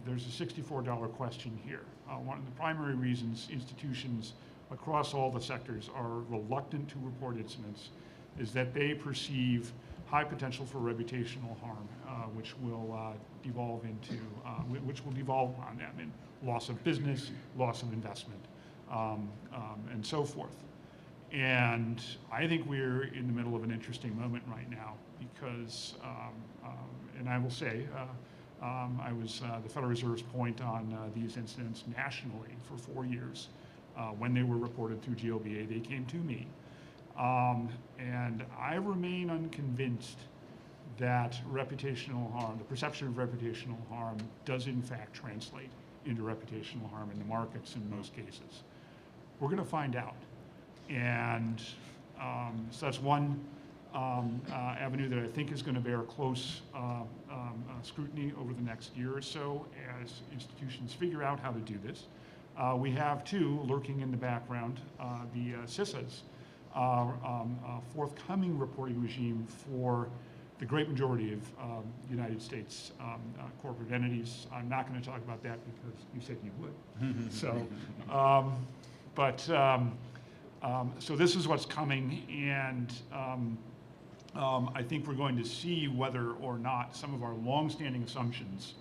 there's a $64 question here. One of the primary reasons institutions across all the sectors are reluctant to report incidents is that they perceive high potential for reputational harm, which will devolve on them in loss of business, loss of investment, and so forth. And I think we're in the middle of an interesting moment right now because, and I will say, I was the Federal Reserve's point on these incidents nationally for 4 years. When they were reported through GLBA, they came to me. And I remain unconvinced that reputational harm, the perception of reputational harm, does in fact translate into reputational harm in the markets in most cases. We're going to find out. And so that's one avenue that I think is going to bear close scrutiny over the next year or so as institutions figure out how to do this. We have, too, lurking in the background, the CISA's forthcoming reporting regime for the great majority of United States corporate entities. I'm not going to talk about that because you said you would. So, so this is what's coming, and I think we're going to see whether or not some of our longstanding assumptions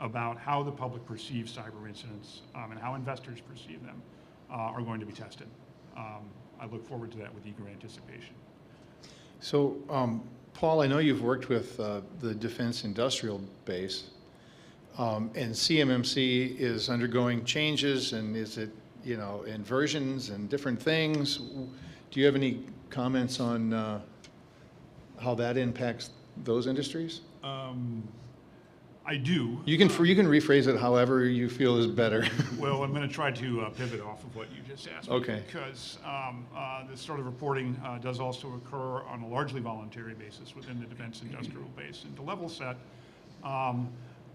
about how the public perceives cyber incidents and how investors perceive them are going to be tested. I look forward to that with eager anticipation. So, Paul, I know you've worked with the defense industrial base, and CMMC is undergoing changes, and is it, you know, inversions and different things? Do you have any comments on how that impacts those industries? I do. You can rephrase it however you feel is better. Well, I'm going to try to pivot off of what you just asked me. Okay. Because this sort of reporting does also occur on a largely voluntary basis within the defense industrial base. And to level set,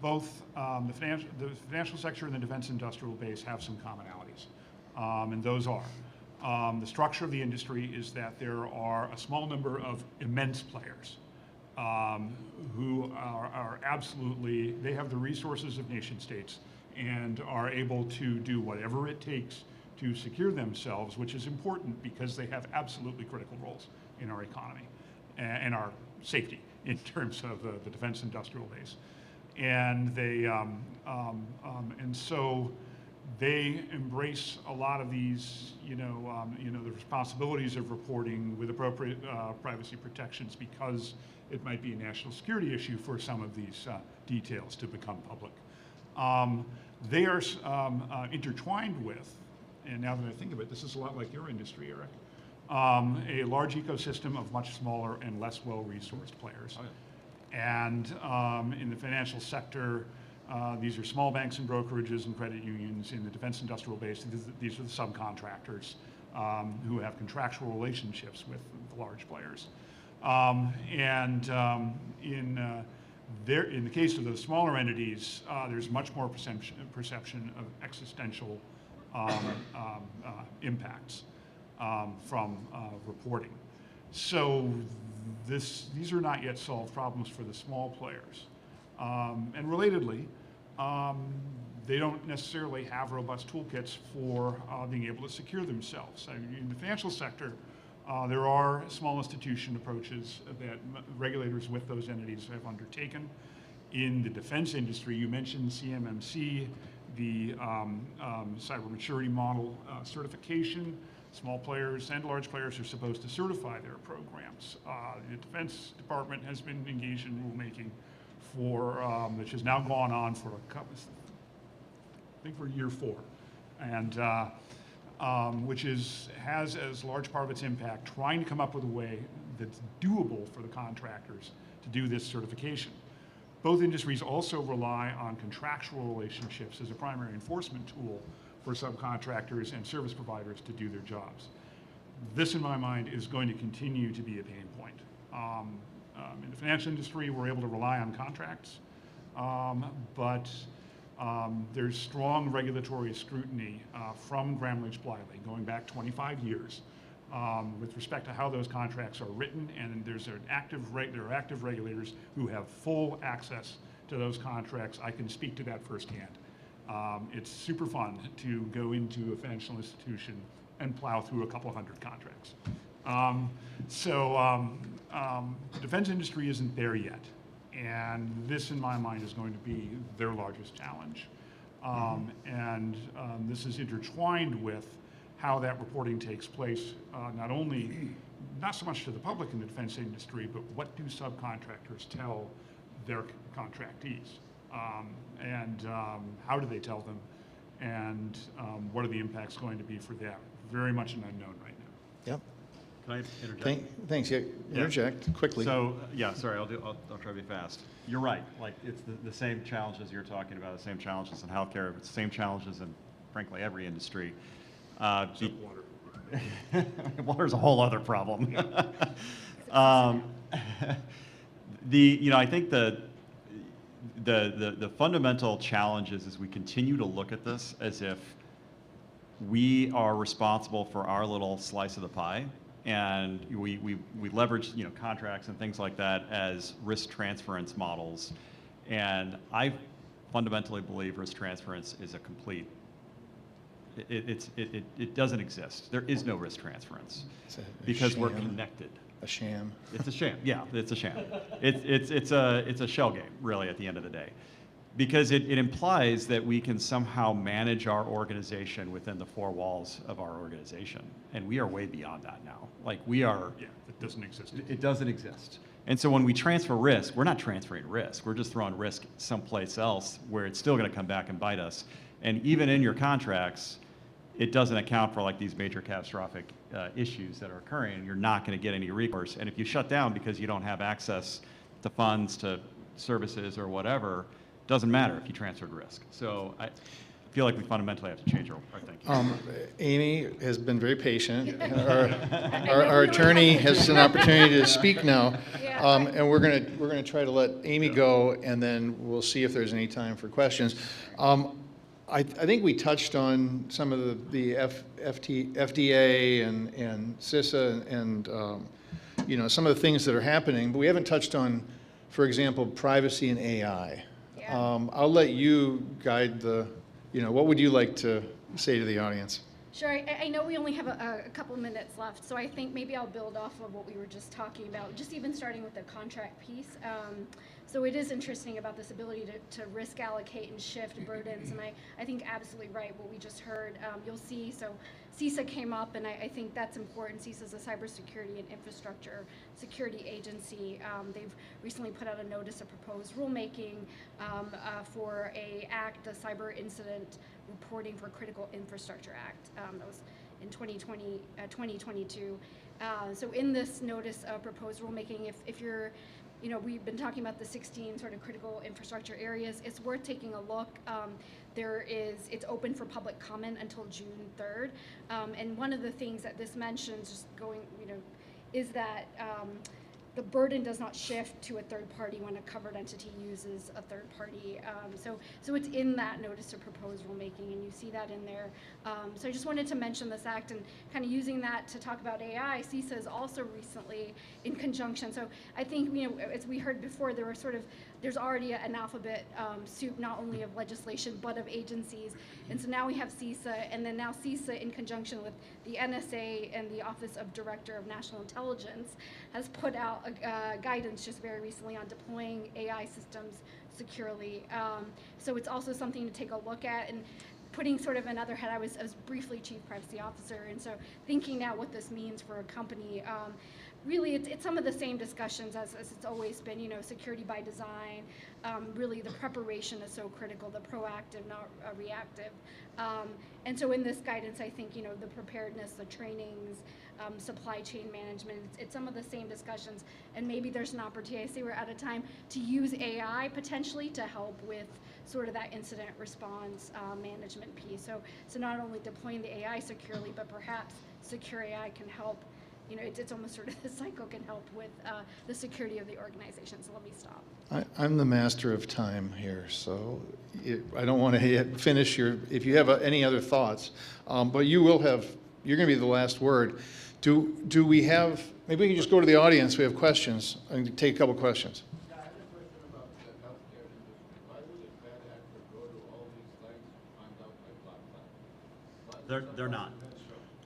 both the financial sector and the defense industrial base have some commonalities. And those are, the structure of the industry is that there are a small number of immense players who are absolutely, they have the resources of nation states and are able to do whatever it takes to secure themselves, which is important because they have absolutely critical roles in our economy and our safety in terms of the defense industrial base. And they, and so they embrace a lot of these, the responsibilities of reporting with appropriate privacy protections because it might be a national security issue for some of these details to become public. They are intertwined with, and now that I think of it, this is a lot like your industry, Eric, a large ecosystem of much smaller and less well-resourced players. Oh, yeah. And in the financial sector, these are small banks and brokerages and credit unions. In the defense industrial base, these are the subcontractors who have contractual relationships with the large players. In the case of the smaller entities, there's much more perception of existential impacts from reporting. So these are not yet solved problems for the small players. And relatedly, they don't necessarily have robust toolkits for being able to secure themselves. I mean, in the financial sector, There are small institution approaches that regulators with those entities have undertaken. In the defense industry, you mentioned CMMC, the cyber maturity model certification. Small players and large players are supposed to certify their programs. The Defense Department has been engaged in rulemaking which has now gone on for I think for year 4, and which has as large part of its impact trying to come up with a way that's doable for the contractors to do this certification. Both industries also rely on contractual relationships as a primary enforcement tool for subcontractors and service providers to do their jobs. This, in my mind, is going to continue to be a pain point. In the financial industry, we're able to rely on contracts, but there's strong regulatory scrutiny from Gramm-Leach-Bliley going back 25 years with respect to how those contracts are written, and there are active regulators who have full access to those contracts. I can speak to that firsthand. It's super fun to go into a financial institution and plow through a couple hundred contracts. The defense industry isn't there yet, and this, in my mind, is going to be their largest challenge. This is intertwined with how that reporting takes place, not so much to the public in the defense industry, but what do subcontractors tell their contractees? How do they tell them? And what are the impacts going to be for them? Very much an unknown right now. Yep. Can I interject? Thanks. Yeah, interject quickly. So, yeah, sorry, I'll try to be fast. You're right. Like, it's the same challenges you're talking about, the same challenges in healthcare, the same challenges in, frankly, every industry. Water's a whole other problem. I think the fundamental challenge is as we continue to look at this as if we are responsible for our little slice of the pie, and we leverage contracts and things like that as risk transference models. And I fundamentally believe risk transference is a complete. It doesn't exist. There is no risk transference because we're connected. A sham. It's a sham. Yeah, it's a sham. It's a shell game, really, at the end of the day, because it implies that we can somehow manage our organization within the 4 walls of our organization, and we are way beyond that now. Like, we are. Yeah, it doesn't exist. It doesn't exist. And so when we transfer risk, we're not transferring risk. We're just throwing risk someplace else where it's still going to come back and bite us. And even in your contracts, it doesn't account for like these major catastrophic issues that are occurring, and you're not going to get any recourse. And if you shut down because you don't have access to funds, to services, or whatever, it doesn't matter if you transferred risk. So I feel like we fundamentally have to change our thinking. Amy has been very patient. Our attorney has an opportunity to speak now, and we're gonna try to let Amy go, and then we'll see if there's any time for questions. I think we touched on some of the FDA and CISA and some of the things that are happening, but we haven't touched on, for example, privacy and AI. Yeah. I'll let you guide what would you like to say to the audience? Sure. I know we only have a couple minutes left, so I think maybe I'll build off of what we were just talking about, just even starting with the contract piece. So it is interesting about this ability to risk allocate and shift burdens, and I think absolutely right what we just heard. You'll see, so CISA came up, and I think that's important. CISA is a cybersecurity and infrastructure security agency. They've recently put out a notice of proposed rulemaking for the Cyber Incident Reporting for Critical Infrastructure Act. That was in 2022. So in this notice of proposed rulemaking, if you're we've been talking about the 16 sort of critical infrastructure areas. It's worth taking a look. It's open for public comment until June 3rd. And one of the things that this mentions, just going, is that the burden does not shift to a third party when a covered entity uses a third party. So it's in that notice of proposed rulemaking, and you see that in there. So I just wanted to mention this act and kind of using that to talk about AI. CISA is also recently in conjunction. So I think, as we heard before, there there's already an alphabet soup not only of legislation but of agencies. And so now we have CISA, and then now CISA in conjunction with the NSA and the Office of Director of National Intelligence has put out guidance just very recently on deploying AI systems securely. So it's also something to take a look at. And putting sort of another head, I was briefly chief privacy officer, and so thinking now what this means for a company. Really, it's some of the same discussions as it's always been, you know, security by design. Really, the preparation is so critical, the proactive, not reactive. And so in this guidance, I think, you know, the preparedness, the trainings, supply chain management, it's some of the same discussions. And maybe there's an opportunity, I say we're out of time, to use AI potentially to help with sort of that incident response management piece. So not only deploying the AI securely, but perhaps secure AI can help. You know, it's almost sort of the cycle can help with the security of the organization. So let me stop. I'm the master of time here, so I don't want to finish if you have any other thoughts, but you will have, you're going to be the last word. Do we have, maybe we can just go to the audience, we have questions. I can take a couple questions. Yeah, I have a question about the healthcare industry. Why would a bad actor go to all these sites to find out my blood type? They're not.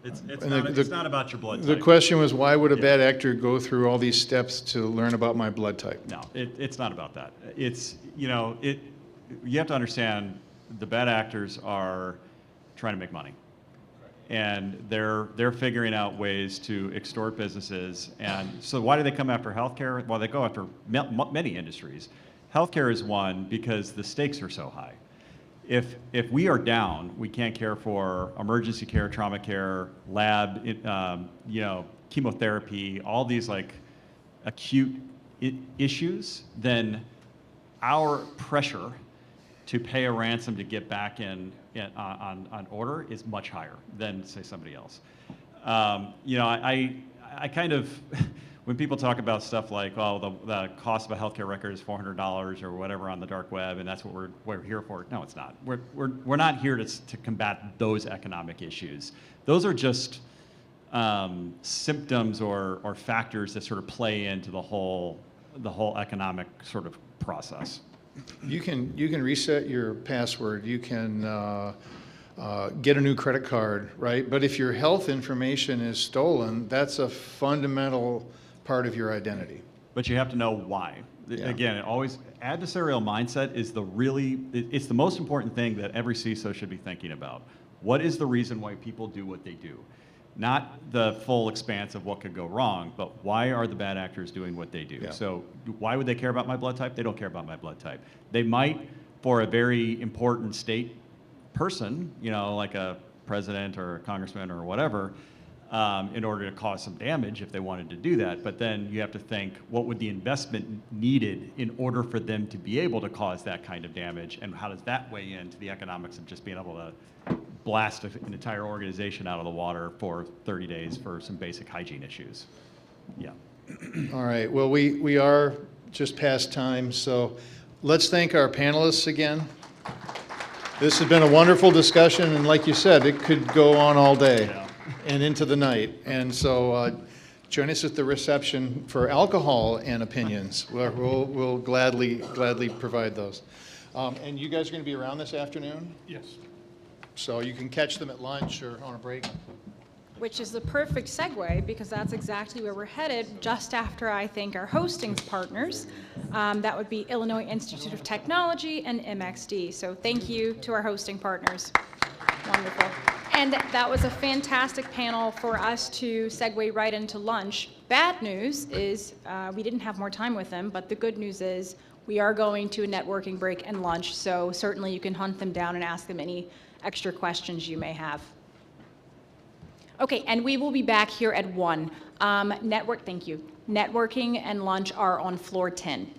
It's And not about your blood The type. question was, why would a Yeah. bad actor go through all these steps to learn about my blood type? No, it's not about that. It's, you know, you have to understand the bad actors are trying to make money. And they're figuring out ways to extort businesses. And so why do they come after healthcare? Well, they go after many industries. Healthcare is one because the stakes are so high. If we are down, we can't care for emergency care, trauma care, lab, you know, chemotherapy, all these like acute issues, then our pressure to pay a ransom to get back on order is much higher than, say, somebody else. You know, I kind of, when people talk about stuff like, oh, the cost of a healthcare record is $400 or whatever on the dark web, and that's what we're here for. No, it's not. We're not here to combat those economic issues. Those are just symptoms or factors that sort of play into the whole economic sort of process. You can reset your password. You can get a new credit card, right? But if your health information is stolen, that's a fundamental part of your identity. But you have to know why. Yeah. Again, adversarial mindset is it's the most important thing that every CISO should be thinking about. What is the reason why people do what they do? Not the full expanse of what could go wrong, but why are the bad actors doing what they do? Yeah. So why would they care about my blood type? They don't care about my blood type. They might, for a very important state person, you know, like a president or a congressman or whatever, in order to cause some damage if they wanted to do that. But then you have to think, what would the investment needed in order for them to be able to cause that kind of damage, and how does that weigh into the economics of just being able to blast an entire organization out of the water for 30 days for some basic hygiene issues? Yeah. All right, well, we are just past time, so let's thank our panelists again. This has been a wonderful discussion, and like you said, it could go on all day. Yeah. And into the night. And so join us at the reception for alcohol and opinions. We'll gladly provide those. And you guys are going to be around this afternoon? Yes. So you can catch them at lunch or on a break. Which is the perfect segue, because that's exactly where we're headed just after I thank our hosting partners. That would be Illinois Institute of Technology and MXD. So thank you to our hosting partners. Wonderful. And that was a fantastic panel for us to segue right into lunch. Bad news is we didn't have more time with them, but the good news is we are going to a networking break and lunch, so certainly you can hunt them down and ask them any extra questions you may have. Okay, and we will be back here at 1. Thank you. Networking and lunch are on floor 10.